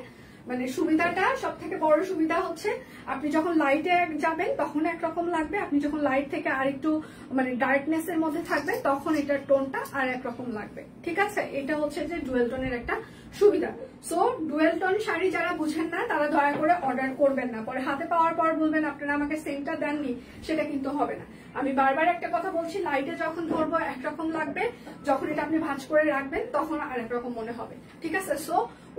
মানে সুবিধাটা সব থেকে বড় সুবিধা হচ্ছে আপনি যখন লাইটে যাবেন তখন একরকম লাগবে, আপনি যখন লাইট থেকে আর একটু মানে ডার্কনেস এর মধ্যে থাকবেন তখন এটার টোনটা আর একরকম লাগবে, ঠিক আছে। এটা হচ্ছে যে ডুয়েল টোনের একটা সুবিধা। সো ডুয়েল টোন শাড়ি যারা বুঝেন না তারা দয়া করে অর্ডার করবেন না, পরে হাতে পাওয়ার পর বলবেন আপনারা আমাকে সেমটা দেননি, সেটা কিন্তু হবে না। আমি বারবার একটা কথা বলছি, লাইটে যখন ধরবো একরকম লাগবে, যখন এটা আপনি ভাঁজ করে রাখবেন তখন আর একরকম মনে হবে, ঠিক আছে। সো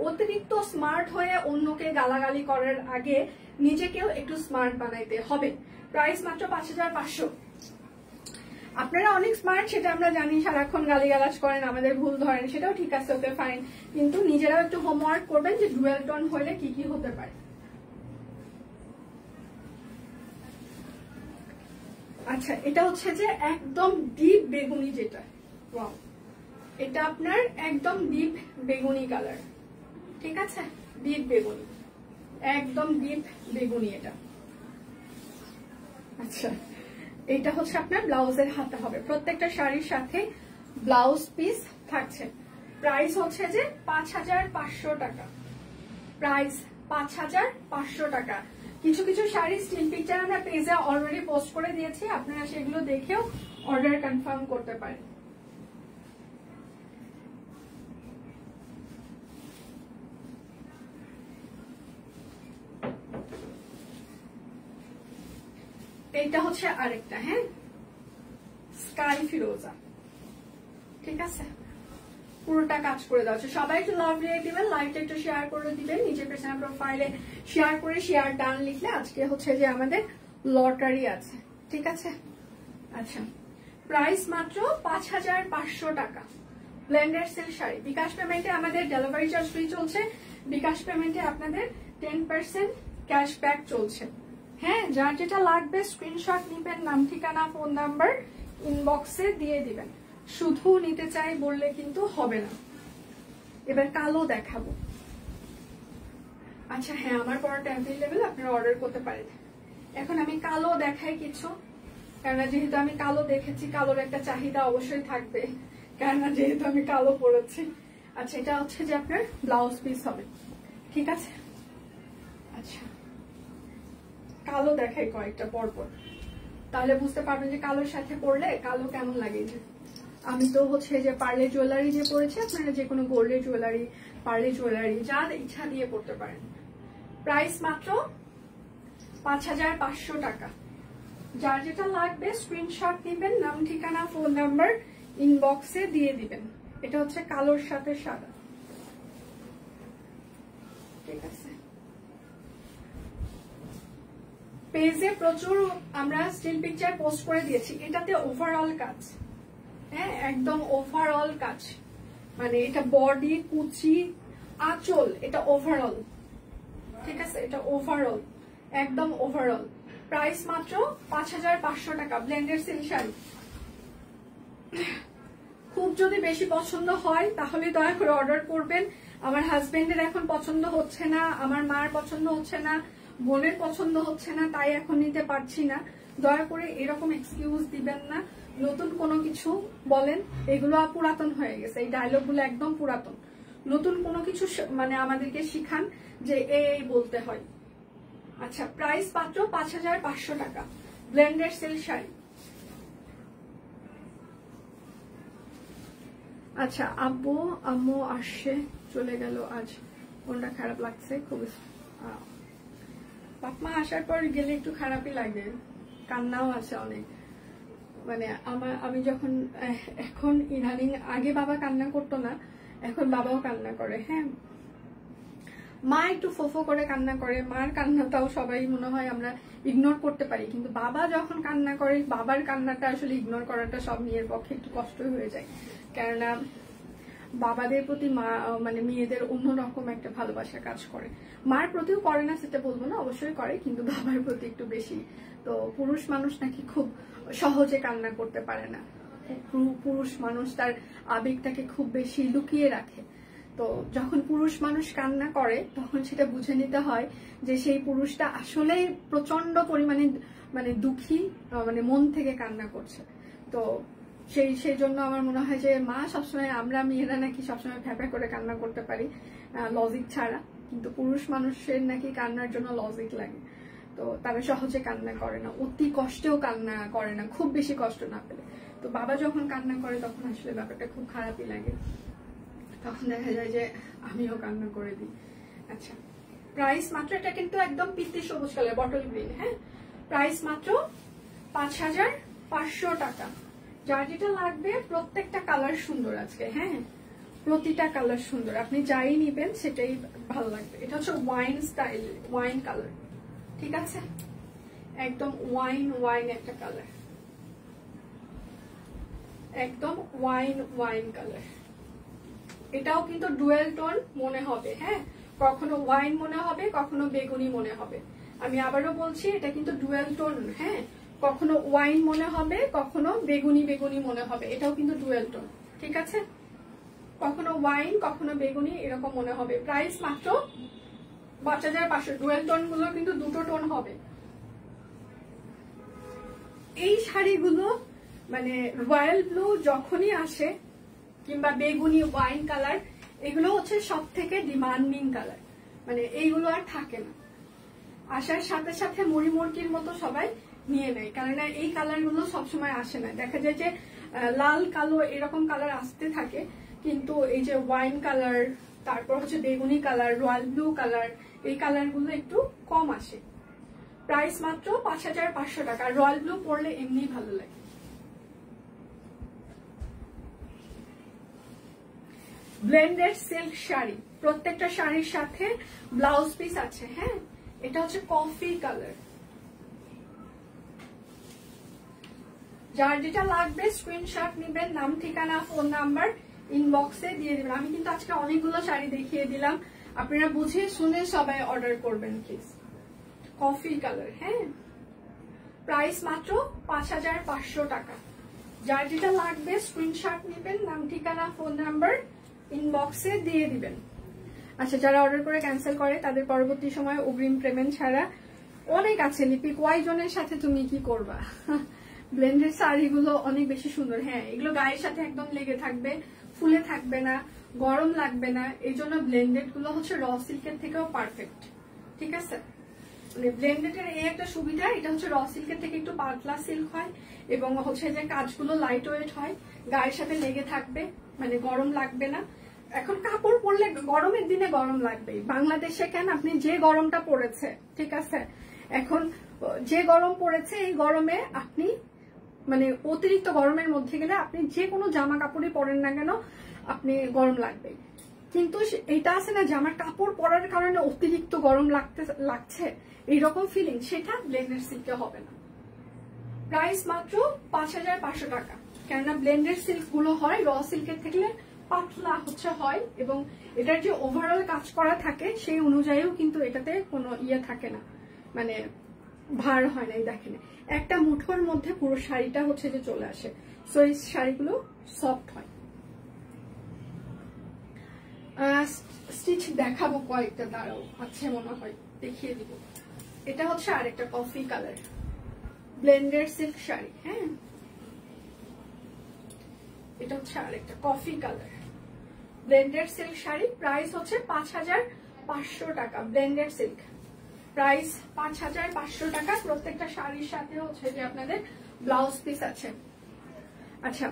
অতিরিক্ত স্মার্ট হয়ে অন্যকে গালাগালি করার আগে নিজেকেও একটু স্মার্ট বানাইতে হবে। প্রাইস মাত্র 5,500। আপনারা অনেক স্মার্ট সেটা আমরা জানি, সারাক্ষণ গালিগালাজ করেন, আমাদের ভুল ধরেন, সেটাও ঠিক আছে, ওকে ফাইন, কিন্তু নিজেরাও একটু হোমওয়ার্ক করবেন যে ডুয়েল টোন হলে কি কি হতে পারে। আচ্ছা, এটা হচ্ছে যে একদম ডিপ বেগুনি, যেটা ওয়াও, এটা আপনার একদম ডিপ বেগুনি কালার, ঠিক আছে, ডিপ বেগুনি, একদম ডিপ বেগুনি এটা। আচ্ছা, এটা হচ্ছে আপনার ব্লাউজের হাতে হবে, প্রত্যেকটা শাড়ির সাথে ব্লাউজ পিস থাকছে। প্রাইস হচ্ছে যে 5500 টাকা, প্রাইস 5500 টাকা। কিছু কিছু শাড়ি স্টিল পিকচার আমরা পেজে অলরেডি পোস্ট করে দিয়েছি, আপনারা সেগুলো দেখেও অর্ডার কনফার্ম করতে পারেন। এইটা হচ্ছে আরেকটা, হ্যাঁ, স্কাই ফিরোজা, ঠিক আছে, পুরোটা কাজ করে দেওয়া হচ্ছে। সবাই একটু লাভ দিয়ে দিবেন, লাইভটা একটু শেয়ার করে দিবেন, নিজের পার্সোনাল প্রোফাইলে শেয়ার করে শেয়ার ডান লিখলে আজকে হচ্ছে যে আমাদের লটারি আছে, ঠিক আছে। আচ্ছা, প্রাইস মাত্র 5500 টাকা, ব্লেন্ডার সিল্ক শাড়ি। বিকাশ পেমেন্টে আমাদের ডেলিভারি চার্জ ফ্রি চলছে, বিকাশ পেমেন্টে আপনাদের 10% ক্যাশব্যাক চলছে। হ্যাঁ, যার যেটা লাগবে স্ক্রিনশট নিবেন, নাম ঠিকানা ফোন নাম্বার ইনবক্সে দিয়ে দিবেন। শুধু নিতে চাই বললে কিন্তু হবে না। এবার কালো দেখাবো। আচ্ছা হ্যাঁ, আমার পড়াটা অ্যাভেলেবেল, আপনারা অর্ডার করতে পারেন। এখন আমি কালো দেখাই কিছু, কেননা যেহেতু আমি কালো দেখেছি, কালোর একটা চাহিদা অবশ্যই থাকবে, কেননা যেহেতু আমি কালো পরেছি। আচ্ছা, এটা হচ্ছে যে আপনার ব্লাউজ পিস হবে, ঠিক আছে। আচ্ছা, কালো দেখাই কয়েকটা পরপর, তাহলে বুঝতে পারবেন যে কালোর সাথে পরলে কালো কেমন লাগে। আমি তো হচ্ছে যে পার্লে জুয়েলারি যে পরেছি, আপনারা যে কোনো গোল্ডের জুয়েলারি, পার্লে জুয়েলারি যা ইচ্ছা দিয়ে পড়তে পারেন। প্রাইস মাত্র 5500 টাকা। যার যেটা লাগবে স্ক্রিনশট দিবেন, নাম ঠিকানা ফোন নাম্বার ইনবক্সে দিয়ে দিবেন। এটা হচ্ছে কালোর সাথে সাদা, ঠিক আছে। পেজে প্রচুর আমরা স্টিল পিকচার পোস্ট করে দিয়েছি, এটাতে ওভারঅল কাজ, হ্যাঁ, একদম ওভারঅল কাজ, মানে এটা বডি, কুচি, আঁচল, এটা ওভারঅল, ঠিক আছে, এটা ওভারঅল, একদম ওভারঅল। প্রাইস মাত্র 5500 টাকা, ব্লেন্ডেড সিল্ক শাড়ি। খুব যদি বেশি পছন্দ হয় তাহলে দয়া করে অর্ডার করবেন। আমার হাজবেন্ডের এখন পছন্দ হচ্ছে না, আমার মার পছন্দ হচ্ছে না, বোনের পছন্দ হচ্ছে না, তাই এখন নিতে পারছি না। দয়া করে এরকম এক্সকিউজ দিবেন না। নতুন কোনো কিছু বলেন, এগুলো পুরাতন হয়ে গেছে, এই ডায়লগ গুলো একদম পুরাতন। নতুন কোনো কিছু মানে আমাদেরকে শিখান যে এই বলতে হয়। আচ্ছা, প্রাইস মাত্র 5500 টাকা, ব্লেন্ডেড সিল্ক শাড়ি। আচ্ছা, আব্বু আম্মু আসছে, চলে গেল আজ, কোনটা খারাপ লাগছে খুব। বাপমা আসার পর গেলে একটু খারাপই লাগে, কান্নাও আছে অনেক। মানে আমি যখন এখন ইদানিং, আগে বাবা কান্না করতো না, এখন বাবাও কান্না করে। হ্যাঁ, মা একটু ফোফো করে কান্না করে, মার কান্নাটাও সবাই মনে হয় আমরা ইগনোর করতে পারি, কিন্তু বাবা যখন কান্না করে, বাবার কান্নাটা আসলে ইগনোর করাটা সব মেয়ের পক্ষে একটু কষ্টই হয়ে যায়। কেননা বাবাদের প্রতি মা মানে মেয়েদের অন্যরকম একটা ভালোবাসা কাজ করে। মার প্রতিও করে না সেটা বলবো না, অবশ্যই করে, কিন্তু বাবার প্রতি একটু বেশি। তো পুরুষ মানুষ নাকি খুব সহজে কান্না করতে পারে না, পুরুষ মানুষ তার আবেগটাকে খুব বেশি লুকিয়ে রাখে। তো যখন পুরুষ মানুষ কান্না করে তখন সেটা বুঝে নিতে হয় যে সেই পুরুষটা আসলে প্রচন্ড পরিমাণে মানে দুঃখী, মানে মন থেকে কান্না করছে। তো সেই জন্য আমার মনে হয় যে মা সবসময়, আমরা মেয়েরা নাকি সবসময় ফ্যাপা করে কান্না করতে পারি লজিক ছাড়া, কিন্তু পুরুষ মানুষের নাকি কান্নার জন্য লজিক লাগে। তো তারা সহজে কান্না করে না, অতি কষ্টেও কান্না করে না, খুব বেশি কষ্ট না পেলে। তো বাবা যখন কান্না করে তখন আসলে ব্যাপারটা খুব খারাপই লাগে, তখন দেখা যায় যে আমিও কান্না করে দিই। আচ্ছা, প্রাইস মাত্র, এটা কিন্তু একদম পিত্তি সবুজ কালার, বটল গ্রিন। হ্যাঁ, প্রাইস মাত্র 5500 টাকা। যার যেটা লাগবে, প্রত্যেকটা কালার সুন্দর আজকে, হ্যাঁ, প্রতিটা কালার সুন্দর, আপনি যাই নিবেন সেটাই ভালো লাগবে। এটা হচ্ছে ওয়াইন স্টাইল, ওয়াইন কালার, ঠিক আছে, একদম ওয়াইন একটা কালার, একদম ওয়াইন কালার। এটাও কিন্তু ডুয়েল টোন মনে হবে, হ্যাঁ, কখনো ওয়াইন মনে হবে, কখনো বেগুনি মনে হবে। আমি আবারও বলছি, এটা কিন্তু ডুয়েল টোন, হ্যাঁ, কখনো ওয়াইন মনে হবে, কখনো বেগুনি মনে হবে, এটাও কিন্তু ডুয়েল টোন, ঠিক আছে, কখনো ওয়াইন কখনো বেগুনি এরকম মনে হবে। প্রাইস মাত্র 5500। ডুয়েল টোন গুলো কিন্তু দুটো টোন হবে। এই শাড়িগুলো মানে রয়্যাল ব্লু যখনই আসে কিংবা বেগুনি ওয়াইন কালার, এগুলো হচ্ছে সব থেকে ডিমান্ডিং কালার, মানে এইগুলো আর থাকে না, আসার সাথে সাথে মুড়ি মুরগির মতো সবাই নিয়ে নেয়, কেননা এই কালার গুলো সবসময় আসে না। দেখা যায় যে লাল কালো এরকম কালার আসতে থাকে, কিন্তু এই যে ওয়াইন কালার, তারপর হচ্ছে বেগুনি কালার, রয়্যাল ব্লু কালার, এই কালার গুলো একটু কম আসে। প্রাইস মাত্র 5500 টাকা। রয়্যাল ব্লু পরলে এমনি ভালো লাগে। ব্লেন্ডেড সিল্ক শাড়ি, প্রত্যেকটা শাড়ির সাথে ব্লাউজ পিস আছে। হ্যাঁ, এটা হচ্ছে কফি কালার। যার যেটা লাগবে স্ক্রিনশট নিবেন, নাম ঠিকানা ফোন নাম্বার ইনবক্সে দিয়ে দিবেন। আমি কিন্তু আজকে অনেকগুলো শাড়ি দেখিয়ে দিলাম, আপনারা বুঝে শুনে সবাই অর্ডার করবেন প্লিজ। Coffee colour. হ্যাঁ, প্রাইস মাত্র 5500 টাকা। যার যেটা লাগবে স্ক্রিনশট নিবেন, নাম ঠিকানা ফোন নাম্বার ইনবক্সে দিয়ে দিবেন। আচ্ছা, যারা অর্ডার করে ক্যান্সেল করে তাদের পরবর্তী সময় অগ্রিম পেমেন্ট ছাড়া অনেক আছে। লিপি কয়জনের সাথে তুমি কি করবা? ব্লেন্ডেড শাড়িগুলো অনেক বেশি সুন্দর। হ্যাঁ, এগুলো গায়ের সাথে একদম লেগে থাকবে, ফুলে থাকবে না, গরম লাগবে না। এই জন্য ব্লেন্ডেড গুলো হচ্ছে র সিল্কের থেকেও পারফেক্ট। ঠিক আছে, মানে ব্লেন্ডেড এর এই একটা সুবিধা, এটা হচ্ছে র সিল্কের থেকে একটু পাতলা সিল্ক হয় এবং হচ্ছে যে কাজগুলো লাইট ওয়েট হয়, গায়ের সাথে লেগে থাকবে, মানে গরম লাগবে না। এখন কাপড় পরলে গরমের দিনে গরম লাগবেই, বাংলাদেশে কেন, আপনি যে গরমটা পড়েছে, ঠিক আছে, এখন যে গরম পড়েছে এই গরমে আপনি মানে অতিরিক্ত গরমের মধ্যে গেলে আপনি যে কোনো জামা কাপড়ই পরেন না কেন আপনি গরম লাগবে। কিন্তু এটা আছে না যে আমার কাপড় পরার কারণে অতিরিক্ত গরম লাগছে এইরকম ফিলিং, সেটা ব্লেন্ডেড সিল্কে হবে না। প্রাইস মাত্র 5500 টাকা। কেননা ব্লেন্ডেড সিল্ক গুলো হয় র সিল্কের থেকে পাতলা হচ্ছে হয়, এবং এটার যে ওভারঅল কাজ করা থাকে সেই অনুযায়ীও কিন্তু এটাতে কোনো ইয়ে থাকে না, মানে ভার হয় না। এই দেখেন, একটা মুঠোর মধ্যে পুরো শাড়িটা হচ্ছে যে চলে আসে। সো এই শাড়িগুলো সফট হয়। স্টিচ দেখাবো কয়েকটা, দাঁড়াও, আছে মনে হয়, দেখিয়ে দিব। এটা হচ্ছে আরেকটা coffee colour blended silk sari. হ্যাঁ, এটা হচ্ছে আরেকটা coffee colour blended silk sari. Price হচ্ছে 5500 টাকা। ব্লেন্ডেড সিল্ক প্রাইস 5500 টাকা। প্রত্যেকটা শাড়ির সাথে হচ্ছে যে আপনাদের ব্লাউজ পিস আছে। আচ্ছা,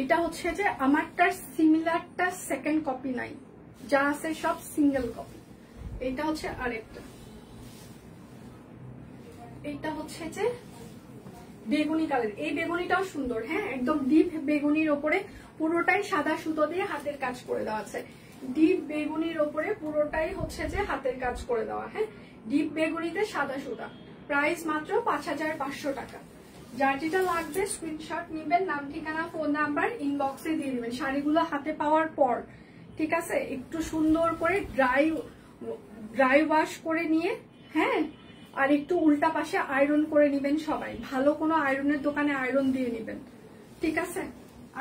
এটা হচ্ছে যে আমারটার সিমিলারটা সেকেন্ড কপি নাই, যা আছে সব সিঙ্গেল কপি। এটা হচ্ছে আরেকটা, এটা হচ্ছে যে বেগুনি কালার। এই বেগুনিটাও সুন্দর। হ্যাঁ, একদম ডিপ বেগুনির ওপরে পুরোটাই সাদা সুতো দিয়ে হাতের কাজ করে দেওয়া আছে। ডিপ বেগুনির ওপরে পুরোটাই হচ্ছে যে হাতের কাজ করে দেওয়া। হ্যাঁ, ডিপ বেগুনিতে সাদা সুতা। প্রাইস মাত্র 5500 টাকা। যার যেটা লাগবে স্ক্রিনশট নিবেন, নাম ঠিকানা ফোন নাম্বার ইনবক্সে দিয়ে দিবেন। শাড়িগুলো হাতে পাওয়ার পর, ঠিক আছে, একটু সুন্দর করে ড্রাই ওয়াশ করে নিয়ে, হ্যাঁ, আর একটু উল্টা পাশে আয়রন করে নিবেন। সবাই ভালো কোনো আয়রনের দোকানে আয়রন দিয়ে নিবেন, ঠিক আছে।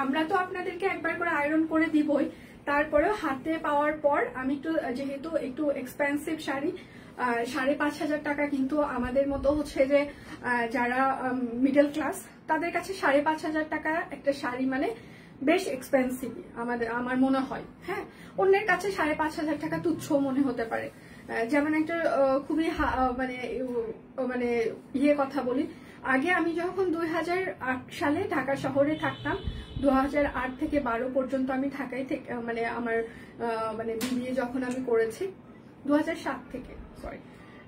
আমরা তো আপনাদেরকে একবার করে আয়রন করে দিবই, তারপরেও হাতে পাওয়ার পর আমি একটু, যেহেতু একটু এক্সপেন্সিভ শাড়ি, 5500 টাকা, কিন্তু আমাদের মতো হচ্ছে যে যারা মিডল ক্লাস তাদের কাছে 5500 টাকা একটা শাড়ি মানে বেশ এক্সপেন্সিভ আমার মনে হয়। হ্যাঁ, অন্যের কাছে 5500 টাকা তুচ্ছ মনে হতে পারে। যেমন একটা খুবই মানে ইয়ে কথা বলি, আগে আমি যখন 2008 সালে ঢাকা শহরে থাকতাম, 2008 থেকে 12 পর্যন্ত আমি ঢাকায় থেকে, মানে আমার মানে বিবিএ যখন আমি করেছি 2007 থেকে, সরি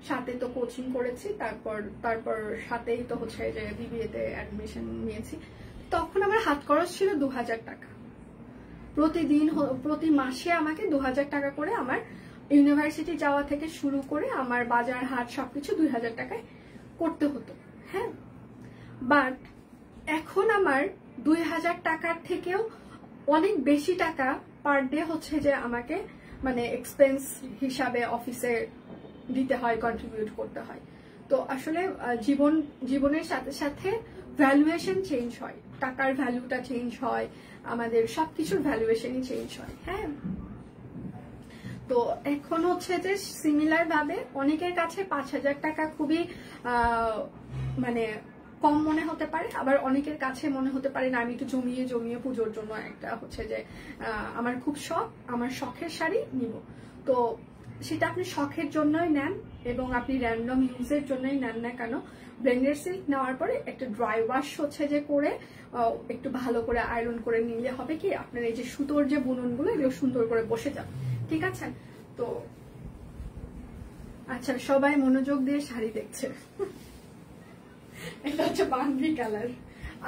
7-এ তো কোচিং করেছি, তারপর 7-এই তো হচ্ছে যে বিবিএ তে অ্যাডমিশন নিয়েছি। তখন আমার হাত খরচ ছিল 2000 টাকা প্রতিদিন, প্রতি মাসে আমাকে 2000 টাকা করে আমার ইউনিভার্সিটি যাওয়া থেকে শুরু করে আমার বাজার হাট সবকিছু 2000 টাকায় করতে হতো। হ্যাঁ, বাট এখন আমার 2000 টাকার থেকেও অনেক বেশি টাকা পার ডে হচ্ছে যে আমাকে মানে এক্সপেন্স হিসাবে অফিসে দিতে হয়, কন্ট্রিবিউট করতে হয়। তো আসলে জীবনের সাথে সাথে ভ্যালুয়েশন চেঞ্জ হয়, টাকার ভ্যালুটা চেঞ্জ হয়, আমাদের সবকিছুর ভ্যালুয়েশনই চেঞ্জ হয়। হ্যাঁ, তো এখন হচ্ছে যে সিমিলার ভাবে অনেকের কাছে 5000 টাকা খুবই মানে কম মনে হতে পারে, আবার অনেকের কাছে মনে হতে পারে না আমি একটু জমিয়ে জমিয়ে পুজোর জন্য একটা হচ্ছে যে আমার খুব শখ, আমার শখের শাড়ি নিব। তো সেটা আপনি শখের জন্যই নেন এবং আপনি র্যান্ডম ইউজের জন্যই নেন না কেন, ব্লেন্ডেড সিল্ক নেওয়ার পরে একটা ড্রাই ওয়াশ হচ্ছে যে করে একটু ভালো করে আয়রন করে নিলে হবে কি আপনার এই যে সুতোর যে বুননগুলো এগুলো সুন্দর করে বসে যাবে। ঠিক আছে? তো আচ্ছা, সবাই মনোযোগ দিয়ে শাড়ি দেখছে। এটা হচ্ছে বাঙ্গি কালার।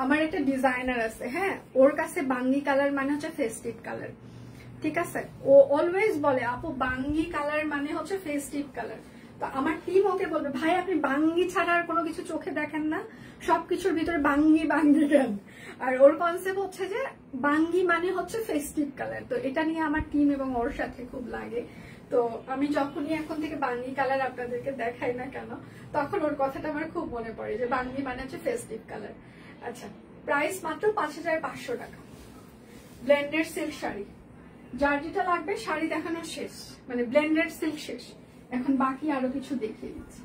আমার একটা ডিজাইনার আছে, হ্যাঁ, ওর কাছে বাঙ্গি কালার মানে হচ্ছে ফেস্টিভ কালার। ঠিক আছে? ও অলওয়েজ বলে আপু বাঙ্গি কালার মানে হচ্ছে ফেস্টিভ কালার। তো আমার টিম ওকে বলবে ভাই আপনি বাঙ্গি ছাড়া আর কোনো কিছু চোখে দেখেন না, সবকিছুর ভিতরে বাঙ্গি বাঙ্গি কেন? আর ওর কনসেপ্ট হচ্ছে যে বাঙ্গি মানে হচ্ছে ফেস্টিভ কালার। তো এটা নিয়ে আমার টিম এবং ওর সাথে খুব লাগে। তো আমি যখনই এখন থেকে বাঙ্গি কালার আপনাদেরকে দেখাই না কেন, তখন ওর কথাটা আমার খুব মনে পড়ে যে বাঙ্গি মানে হচ্ছে ফেস্টিভ কালার। আচ্ছা, প্রাইস মাত্র 5500 টাকা, ব্লেন্ডেড সিল্ক শাড়ি। যার যেটা লাগবে শাড়ি দেখানো শেষ, মানে ব্লেন্ডেড সিল্ক শেষ, এখন বাকি আরো কিছু দেখিয়ে দিচ্ছি।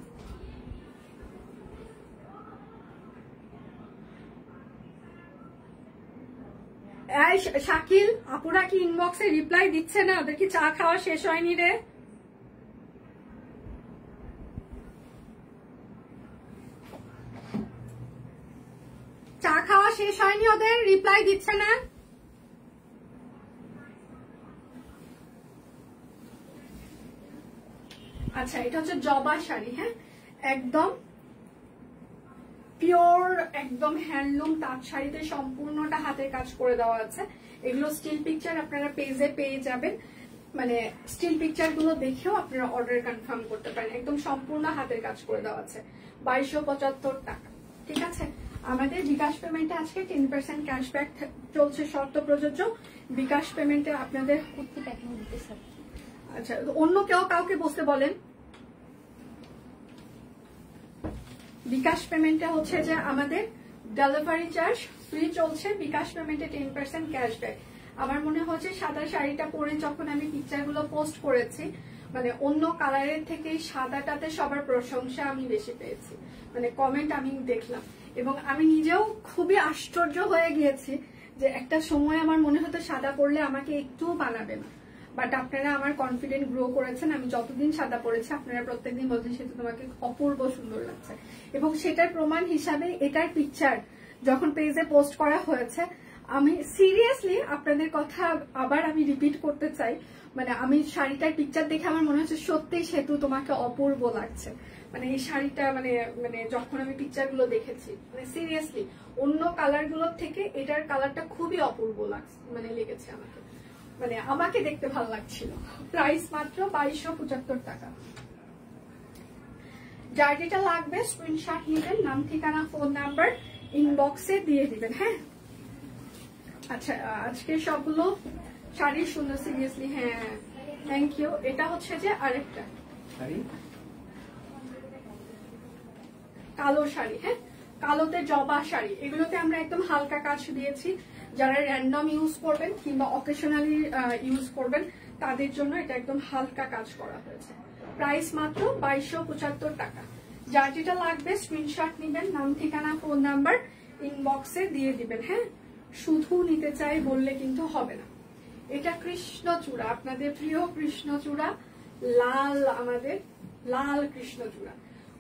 শাকিল আপুরা কি ইনবক্সে রিপ্লাই দিচ্ছে না? ওদের কি চা খাওয়া শেষ হয়নি রে? চা খাওয়া শেষ হয়নি ওদের, রিপ্লাই দিচ্ছে না? আচ্ছা, এটা হচ্ছে জবা শাড়ি, হ্যাঁ, একদম পিওর, একদম হ্যান্ডলুম তাঁত শাড়িতে সম্পূর্ণটা হাতের কাজ করে দেওয়া আছে। এগুলো স্টিল পিকচার আপনারা পেজে পেয়ে যাবেন, মানে স্টিল পিকচার গুলো দেখেও আপনারা অর্ডার কনফার্ম করতে পারেন। একদম সম্পূর্ণ হাতের কাজ করে দেওয়া আছে, 2275 টাকা। ঠিক আছে? আমাদের বিকাশ পেমেন্টে আজকে 10% ক্যাশব্যাক চলছে, শর্ত প্রযোজ্য। বিকাশ পেমেন্টে আপনাদের আচ্ছা, অন্য কেউ কাউকে বসতে বলেন। বিকাশ পেমেন্টে হচ্ছে যে আমাদের ডেলিভারি চার্জ ফ্রি চলছে, বিকাশ পেমেন্টে 10% ক্যাশব্যাক। আমার মনে হচ্ছে সাদা শাড়িটা পরে যখন আমি পিকচারগুলো পোস্ট করেছি, মানে অন্য কালারের থেকে সাদাটাতে সবার প্রশংসা আমি বেশি পেয়েছি, মানে কমেন্ট আমি দেখলাম এবং আমি নিজেও খুবই আশ্চর্য হয়ে গিয়েছি যে একটা সময় আমার মনে হতো সাদা পরলে আমাকে একটুও বানাবে না, বাট আপনারা আমার কনফিডেন্ট গ্রো করেছেন। আমি যতদিন সাদা পড়েছি আপনারা প্রত্যেকদিন বলছেন সেটা তোমাকে অপূর্ব সুন্দর লাগছে, এবং সেটার প্রমাণ হিসাবে এটার পিকচার যখন পেজে পোস্ট করা হয়েছে, আমি সিরিয়াসলি আপনাদের কথা আবার আমি রিপিট করতে চাই, মানে আমি শাড়িটার পিকচার দেখে আমার মনে হচ্ছে সত্যি সেতু তোমাকে অপূর্ব লাগছে। মানে এই শাড়িটা মানে মানে যখন আমি পিকচার গুলো দেখেছি, মানে সিরিয়াসলি অন্য কালার গুলোর থেকে এটার কালারটা খুবই অপূর্ব লাগছে, মানে লেগেছে আমাকে, মানে আমাকে দেখতে ভালো লাগছিল। প্রাইস মাত্র 2275 টাকা। যার যেটা লাগবে স্ক্রিনশট নেবেন, নাম ঠিকানা ফোন নাম্বার ইনবক্সে দিয়ে দিবেন। হ্যাঁ, আচ্ছা, আজকে সবগুলো শাড়ি সুন্দর, সিরিয়াসলি। হ্যাঁ, থ্যাংক ইউ। এটা হচ্ছে যে আরেকটা কালো শাড়ি, হ্যাঁ, কালোতে জবা শাড়ি। এগুলোতে আমরা একদম হালকা কাজ দিয়েছি, যারা র্যান্ডম ইউজ করবেন কিংবা অকেশনালি ইউজ করবেন তাদের জন্য এটা একদম হালকা কাজ করা হয়েছে। প্রাইস মাত্র 2275 টাকা। যার যেটা লাগবে স্ক্রিনশট নেবেন, নাম ঠিকানা ফোন নাম্বার ইনবক্সে দিয়ে দিবেন। হ্যাঁ, শুধু নিতে চাই বললে কিন্তু হবে না। এটা কৃষ্ণচূড়া, আপনাদের প্রিয় কৃষ্ণচূড়া, লাল, আমাদের লাল কৃষ্ণচূড়া।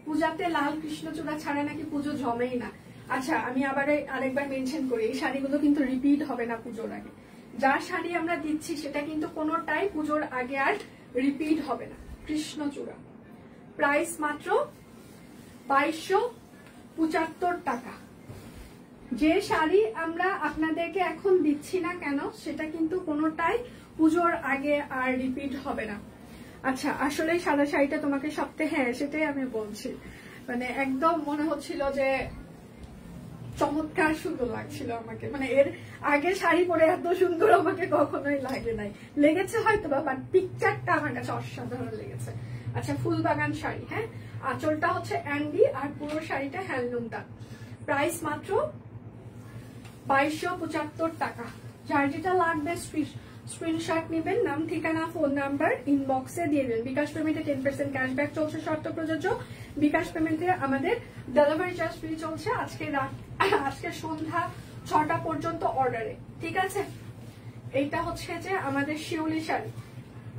পূজাতে লাল কৃষ্ণচূড়া ছাড়া নাকি পুজো জমেই না। আচ্ছা, আমি আবার আরেকবার মেনশন করি, এই শাড়িগুলো কিন্তু রিপিট হবে না পুজোর আগে। যা শাড়ি আমরা দিচ্ছি সেটা কিন্তু কোনোটাই পুজোর আগে আর রিপিট হবে না। কৃষ্ণচূড়া, প্রাইস মাত্র 2275 টাকা। যে শাড়ি আমরা আপনাদেরকে এখন দিচ্ছি না কেন সেটা কিন্তু কোনোটাই পুজোর আগে আর রিপিট হবে না। আচ্ছা, আসলে সাদা শাড়িটা তোমাকে সপ্তাহে, হ্যাঁ সেটাই আমি বলছি, মানে একদম মনে হচ্ছিল যে চমৎকার সুন্দর লাগছিল আমাকে, মানে এর আগে শাড়ি পরে এত সুন্দর আমাকে কখনোই লাগে নাই, লেগেছে হয়তো বা, বাট পিকচারটা আমার কাছে অসাধারণ লেগেছে। আচ্ছা, ফুলবাগান শাড়ি, হ্যাঁ, আঁচলটা হচ্ছে অ্যান্ডি আর পুরো শাড়িটা হ্যান্ডলুমটা। প্রাইস মাত্র 2275 টাকা। যার যেটা লাগবে স্ক্রিনশট নেবেন, নাম ঠিকানা ফোন নাম্বার ইনবক্সে দিয়ে দেবেন। বিকাশ পেমেন্টে 10% ক্যাশব্যাক চলছে, শর্ত প্রযোজ্য। বিকাশ পেমেন্টে আমাদের ডেলিভারি চার্জ ফ্রি চলছে আজকে সন্ধ্যা 6টা পর্যন্ত অর্ডারে, ঠিক আছে। এইটা হচ্ছে যে আমাদের শিউলি শাড়ি,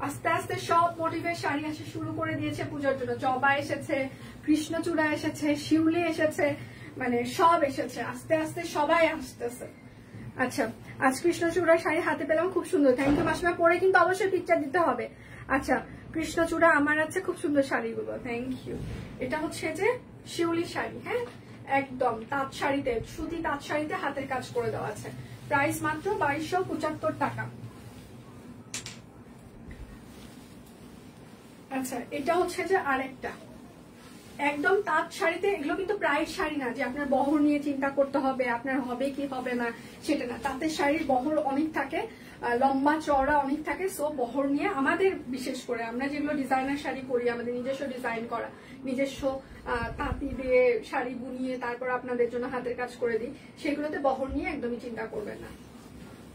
আস্তে আস্তে সব মোটিভের শাড়ি আসা শুরু করে দিয়েছে পূজার জন্য। জবা এসেছে, কৃষ্ণচূড়া এসেছে, শিউলি এসেছে, মানে সব এসেছে, আস্তে আস্তে সবাই আসতেছে। আচ্ছা, আজ কৃষ্ণচূড়া শাড়ি হাতে পেলাম, খুব সুন্দর, থ্যাংক ইউ মাসিমা। পরে কিন্তু অবশ্যই পিকচার দিতে হবে। আচ্ছা, কৃষ্ণচূড়া আমার আছে, খুব সুন্দর শাড়িগুলো, থ্যাংক ইউ। এটা হচ্ছে যে শিউলি শাড়ি, হ্যাঁ, একদম তাঁত শাড়িতে, সুতি তাঁত শাড়িতে হাতের কাজ করে দেওয়া আছে। প্রাইস মাত্র 2275 টাকা। আচ্ছা, এটা হচ্ছে যে আরেকটা একদম তাঁত শাড়িতে। এগুলো কিন্তু প্রাইস শাড়ি না যে আপনার বহর নিয়ে চিন্তা করতে হবে, আপনার হবে কি হবে না সেটা না। তাঁতের শাড়ির বহর অনেক থাকে, লম্বা চওড়া অনেক থাকে। সো বহর নিয়ে আমাদের, বিশেষ করে আমরা যেগুলো ডিজাইনার শাড়ি করি, আমাদের নিজস্ব ডিজাইন করা, নিজস্ব তাঁতি দিয়ে শাড়ি বুনিয়ে তারপর আপনাদের জন্য হাতের কাজ করে দিই, সেগুলোতে বহর নিয়ে একদমই চিন্তা করবেন না।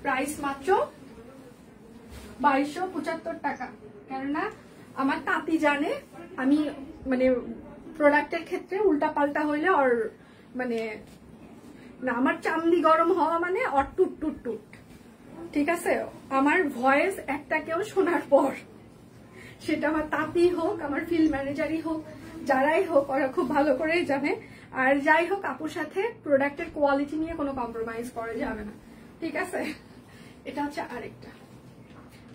প্রাইস মাত্র 2275 টাকা। কেননা আমার তাঁতি জানে আমি মানে প্রোডাক্টের ক্ষেত্রে উল্টা পাল্টা হইলে আর মানে না, আমার চামড়ি গরম হওয়া মানে অর টুট টুট টুট, ঠিক আছে। আমার ভয়েস একটা কেউ শোনার পর, সেটা আমার তাঁতি হোক, আমার ফিল্ড ম্যানেজারই হোক, যারাই হোক, ওরা খুব ভালো করেই জানে। আর যাই হোক, আপুর সাথে প্রোডাক্টের কোয়ালিটি নিয়ে কোনো কম্প্রোমাইজ করা যাবে না, ঠিক আছে। এটা হচ্ছে আরেকটা।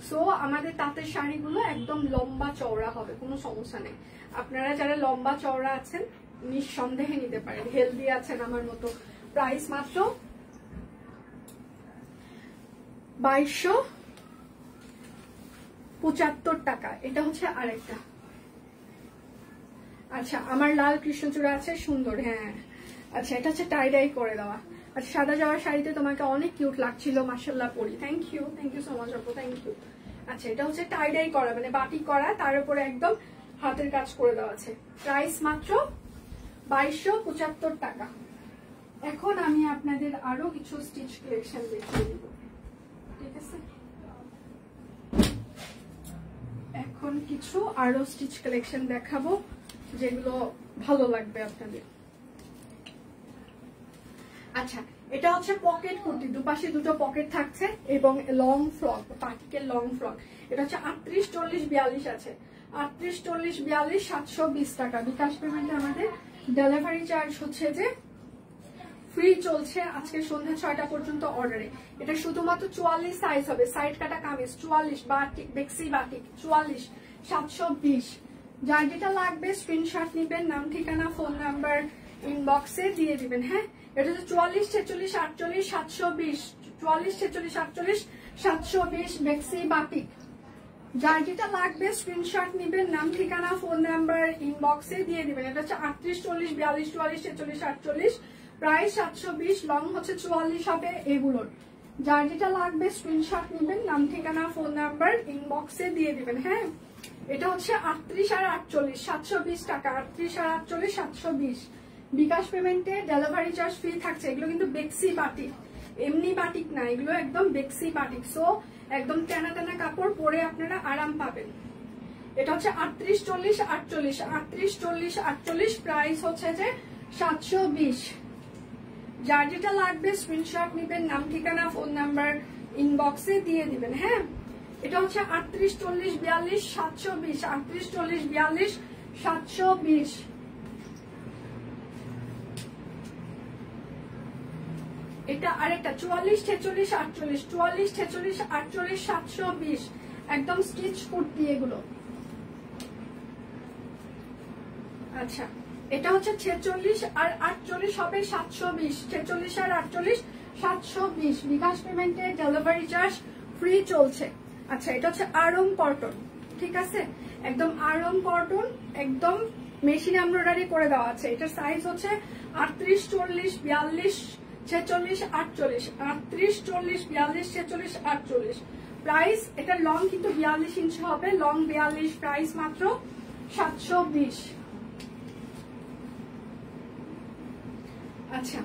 সো আমাদের তাঁতের শাড়িগুলো একদম লম্বা চওড়া হবে, কোনো সমস্যা নেই। আপনারা যারা লম্বা চওড়া আছেন নিঃসন্দেহে নিতে পারেন, হেলদি আছেন আমার মতো। প্রাইস মাত্র 2275 টাকা। এটা হচ্ছে আরেকটা। আচ্ছা, আমার লাল কৃষ্ণচূড়া আছে, সুন্দর, হ্যাঁ। আচ্ছা, এটা হচ্ছে টাই ডাই করে দেওয়া। আচ্ছা, সাদা যাওয়ার শাড়িতে তোমাকে অনেক কিউট লাগছিল, মাশাআল্লাহ পরি, থ্যাংক ইউ সো মাচ আপু, থ্যাংক ইউ। আচ্ছা, এটা হচ্ছে টাই ডাই করা, মানে বাটি করা, তার উপরে একদম হাতের কাজ করে দেওয়া আছে। প্রাইস মাত্র 2275 টাকা। এখন আমি আপনাদের আরো কিছু স্টিচ কালেকশন দেখিয়ে দিব, ঠিক আছে। এখন কিছু আরো স্টিচ কালেকশন দেখাবো যেগুলো ভালো লাগবে আপনাদের। আচ্ছা, এটা হচ্ছে পকেট কুর্তি, দুপাশে দুটো পকেট থাকছে এবং লং ফ্রক, পাটিকের লং ফ্রক। এটা হচ্ছে 38, 40, 42 আছে। 38, 40, 42 720 টাকা। বিকাশ পেমেন্টে আমাদের ডেলিভারি চার্জ হচ্ছে যে ফ্রি চলছে আজকে সন্ধ্যা 6টা পর্যন্ত অর্ডারে। এটা শুধুমাত্র 44 সাইজ হবে, সাইড কাটা কামিজ 44, বাটিক বেক্সি বাটিক 44 720। যার যেটা লাগবে স্ক্রিনশট নিবেন, নাম ঠিকানা ফোন নাম্বার ইনবক্সে দিয়ে দিবেন, হ্যাঁ। এটা হচ্ছে 44, 46, 48 720, 44, 46, 48 720 বেক্সি বাটিক। যার যেটা লাগবে স্ক্রিনশট নিবেন, নাম ঠিকানা ফোন নাম্বার ইনবক্সে দিয়ে দিবেন। এটা হচ্ছে 38, 40, 42, 44, 46, 48, প্রাইস 720, লং হচ্ছে 44 হবে এগুলোর। যার যেটা লাগবে স্ক্রিনশট নিবেন, নাম ঠিকানা ফোন নাম্বার ইনবক্সে দিয়ে দিবেন, হ্যাঁ। এটা হচ্ছে 38 আর 48 720 টাকা। 38 আর 48 720। বিকাশ পেমেন্টে ডেলিভারি চার্জ ফ্রি থাকছে। এগুলো কিন্তু বেক্সি বাটিক, এমনি বাটিক না, এগুলো একদম বেক্সি বাটিক। সো একদম টানা টানা কাপড় পরে আপনারা আরাম পাবেন। এটা হচ্ছে 38, 40, 48, 38, 40, 48, প্রাইস হচ্ছে যে 720। যার যেটা লাগবে স্ক্রিনশট নিবেন, নাম ঠিকানা ফোন নাম্বার ইনবক্সে দিয়ে দিবেন, হ্যাঁ। এটা হচ্ছে 38, 40, 42 720, 38, 40, 42 720। এটা আরেকটা 44, 46, 48, 44, 46, 48 720, একদম স্টিচ কুর্তি এগুলো। আচ্ছা, এটা হচ্ছে 46 আর 48 হবে 720, 46 আর 48 720। বিকাশ পেমেন্টে ডেলিভারি চার্জ ফ্রি চলছে। আচ্ছা, এটা হচ্ছে আরং কটন, ঠিক আছে, একদম আরং কটন, একদম মেশিন এমব্রয়ডারি করে দেওয়া আছে। এটার সাইজ হচ্ছে 38, 40, 42 46, 48, 38, 40, 42 46, 48। প্রাইস, এটা লং কিন্তু 42 ইঞ্চি হবে, লং 42, প্রাইস মাত্র 720। আচ্ছা,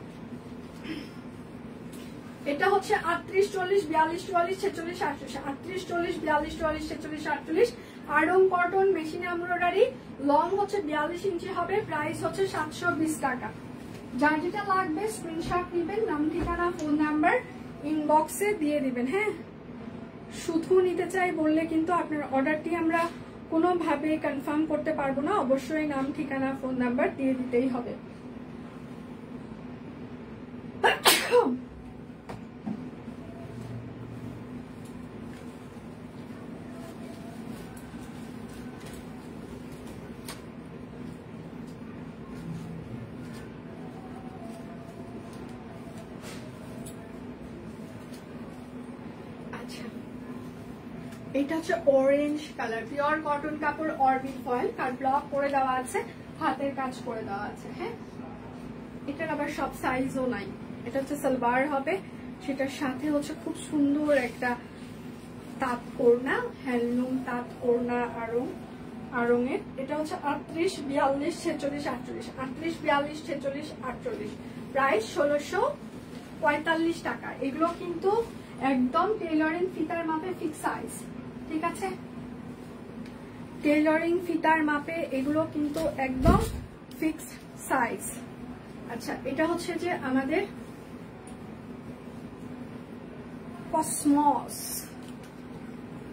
এটা হচ্ছে 38, 40, 42 44 46 48, 38, 40, 42 44 46 48, আড়ং কটন মেশিন এমব্রয়ডারি, লং হচ্ছে 42 ইঞ্চি হবে, প্রাইস হচ্ছে 720 টাকা। যার যেটা লাগবে স্ক্রিনশট নেবেন, নাম ঠিকানা ফোন নাম্বার ইনবক্সে দিয়ে দিবেন। হ্যাঁ, শুধু নিতে চাই বললে কিন্তু আপনার অর্ডারটি আমরা কোনোভাবে কনফার্ম করতে পারবো না, অবশ্যই নাম ঠিকানা ফোন নাম্বার দিয়ে দিতেই হবে। এটা হচ্ছে অরেঞ্জ কালার, পিওর কটন কাপড়, অরবিট ফয়েল, কার ব্লক করে দেওয়া আছে, হাতের কাজ করে দেওয়া আছে। হ্যাঁ, এটার আবার সব সাইজও নাই। এটা হচ্ছে সালোয়ার হবে, সেটার সাথে হচ্ছে খুব সুন্দর একটা তাঁত ওড়না, হ্যান্ডলুম তাঁত ওড়না আড়ংয়ের। এটা হচ্ছে 38, 42, 46, 48, 38, 42, 46, 48, প্রাইস 1645 টাকা। এগুলো কিন্তু একদম টেইলরিং ফিতার মাপে ফিক্স সাইজ, ঠিক আছে? টেইলরিং ফিতার মাপে এগুলো কিন্তু একদম ফিক্স সাইজ। আচ্ছা, এটা হচ্ছে যে আমাদের কসমস।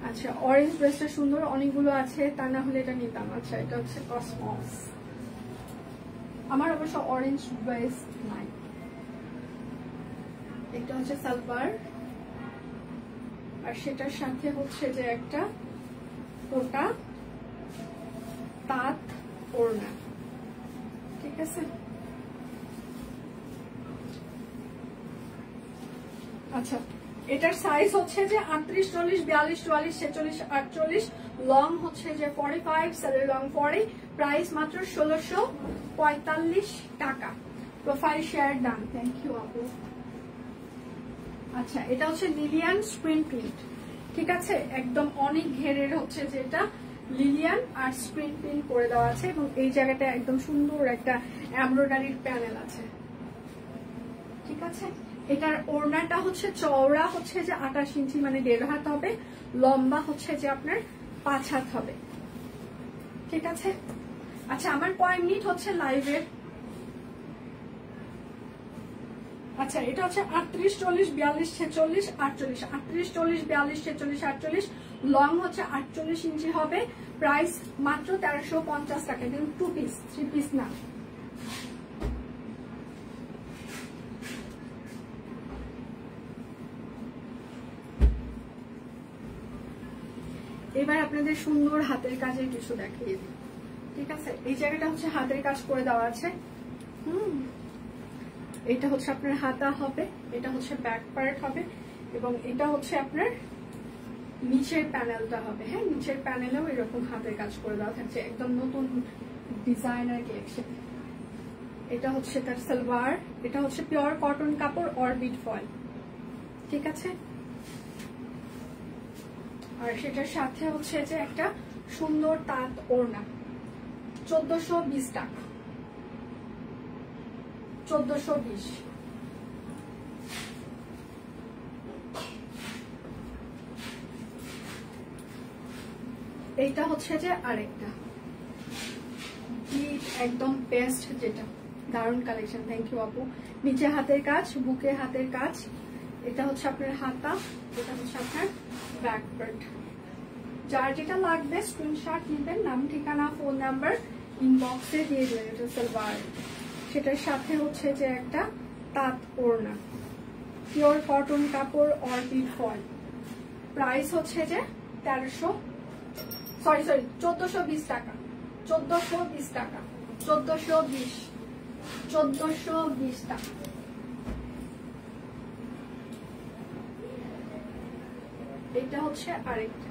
আচ্ছা, অরেঞ্জ ড্রেসটা সুন্দর, অনেকগুলো আছে, তা না হলে এটা নিতাম। আচ্ছা, এটা হচ্ছে কসমস। আমার অবশ্য অরেঞ্জ ড্রেস নাই। এটা হচ্ছে সালোয়ার, আর সেটার সাথে হচ্ছে যে একটা কোটা তাঁত ওড়না, ঠিক আছে? আচ্ছা, এটার সাইজ হচ্ছে যে 38, 40, 42, 44, 46, 48, লং হচ্ছে যে 45, সাইডের লং 40, প্রাইস মাত্র 1645 টাকা। Profile share done, thank you আপু। আচ্ছা, এটা হচ্ছে লিলিয়ান স্ক্রিন প্রিন্ট, ঠিক আছে? একদম অনেক ঘেরের হচ্ছে যেটা লিলিয়ান আর স্ক্রিন প্রিন্ট করে দেওয়া আছে, এবং এই জায়গাটা একদম সুন্দর একটা এমব্রয়ডারির প্যানেল আছে, ঠিক আছে? এটার ওড়নাটা হচ্ছে চওড়া হচ্ছে যে 28 ইঞ্চি, মানে 1.5 হাত হবে, লম্বা হচ্ছে যে আপনার 5 হাত হবে, ঠিক আছে? আচ্ছা, আমার কয় মিনিট হচ্ছে লাইভের? আচ্ছা, এটা হচ্ছে 38, 40, 42, 46, 48, 38, 40, 42, 46, 48, লং হচ্ছে 48 ইঞ্চি হবে, প্রাইস মাত্র 1350 টাকা। কিন্তু 2 পিস, 3 পিস না। এবার আপনাদের সুন্দর হাতের কাজের কিছু দেখিয়ে দিই, ঠিক আছে? এই জায়গাটা হচ্ছে হাতের কাজ করে দেওয়া আছে। এটা হচ্ছে আপনার হাতা হবে, এটা হচ্ছে ব্যাক পার্ট হবে, এবং এটা হচ্ছে আপনার নিচের প্যানেলটা হবে। হ্যাঁ, নিচের প্যানেলেও এরকম হাতের কাজ করে দেওয়া থাকছে, একদম নতুন ডিজাইনার কালেকশন। এটা হচ্ছে তার সালোয়ার, এটা হচ্ছে পিওর কটন কাপড়, অরবিট ফয়েল, ঠিক আছে? আর সেটার সাথে হচ্ছে যে একটা সুন্দর তাঁত ওড়না, 1420 টাকা, 1420। এইটা হচ্ছে যে আরেকটা একদম বেস্ট, যেটা দারুণ কালেকশন, থ্যাংক ইউ আপু। নিচে হাতের কাজ, বুকে হাতের কাজ, এটা হচ্ছে আপনার হাতা, এটা হচ্ছে আপনার ব্যাক পার্ট। যার যেটা লাগবে স্ক্রিনশট নেবেন, নাম ঠিকানা ফোন নাম্বার ইনবক্সে দিয়ে দেবেন। এটা সালোয়ার, সেটার সাথে হচ্ছে যে একটা তাঁত ওড়না, পিওর কটন কাপড়, অরবিট ফয়েল, প্রাইস হচ্ছে যে 1420 টাকা, 1420 টাকা, 1420 টাকা। এটা হচ্ছে আরেকটা,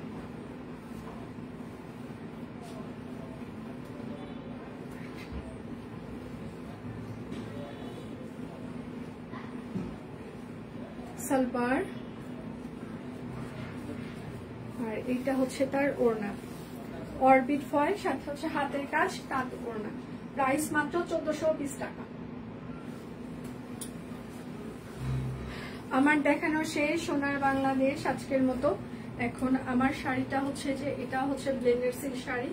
সালোয়ার, আর এটা হচ্ছে তার ওড়না, অরবিট ফয়েল, সাথে হচ্ছে হাতের কাজ, তাঁত ওড়না, প্রাইস মাত্র 1420 টাকা। আমার দেখানো শেষ সোনার বাংলাদেশ আজকের মতো। এখন আমার শাড়িটা হচ্ছে যে এটা হচ্ছে ব্লেন্ডেড সিল্ক শাড়ি,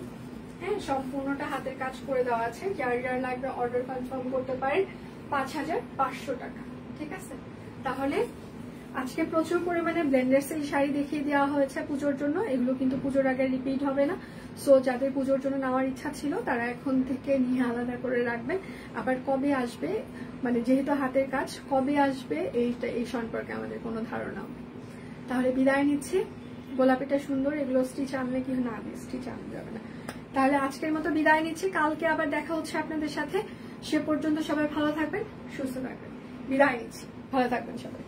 হ্যাঁ, সম্পূর্ণটা হাতের কাজ করে দেওয়া আছে। যার যার লাগবে অর্ডার কনফার্ম করতে পারেন 5500 টাকা, ঠিক আছে। তাহলে আজকে প্রচুর পরিমাণে ব্লেন্ডেড সিল্ক শাড়ি দেখিয়ে দেওয়া হয়েছে পুজোর জন্য, এগুলো কিন্তু পুজোর আগে রিপিট হবে না। সো যাদের পুজোর জন্য নেওয়ার ইচ্ছা ছিল তারা এখন থেকে নিয়ে আলাদা করে রাখবেন। আবার কবে আসবে, মানে যেহেতু হাতের কাজ, কবে আসবে এই সম্পর্কে আমাদের কোনো ধারণা নেই। তাহলে বিদায় নিচ্ছি। গোলাপিটা সুন্দর, এগুলো স্টিচ আনলে কি না, স্টিচ আনতে যাবে না। তাহলে আজকের মতো বিদায় নিচ্ছি, কালকে আবার দেখা হচ্ছে আপনাদের সাথে। সে পর্যন্ত সবাই ভালো থাকবেন, সুস্থ থাকবেন। বিদায় নিচ্ছি, ভালো থাকবেন সবাই।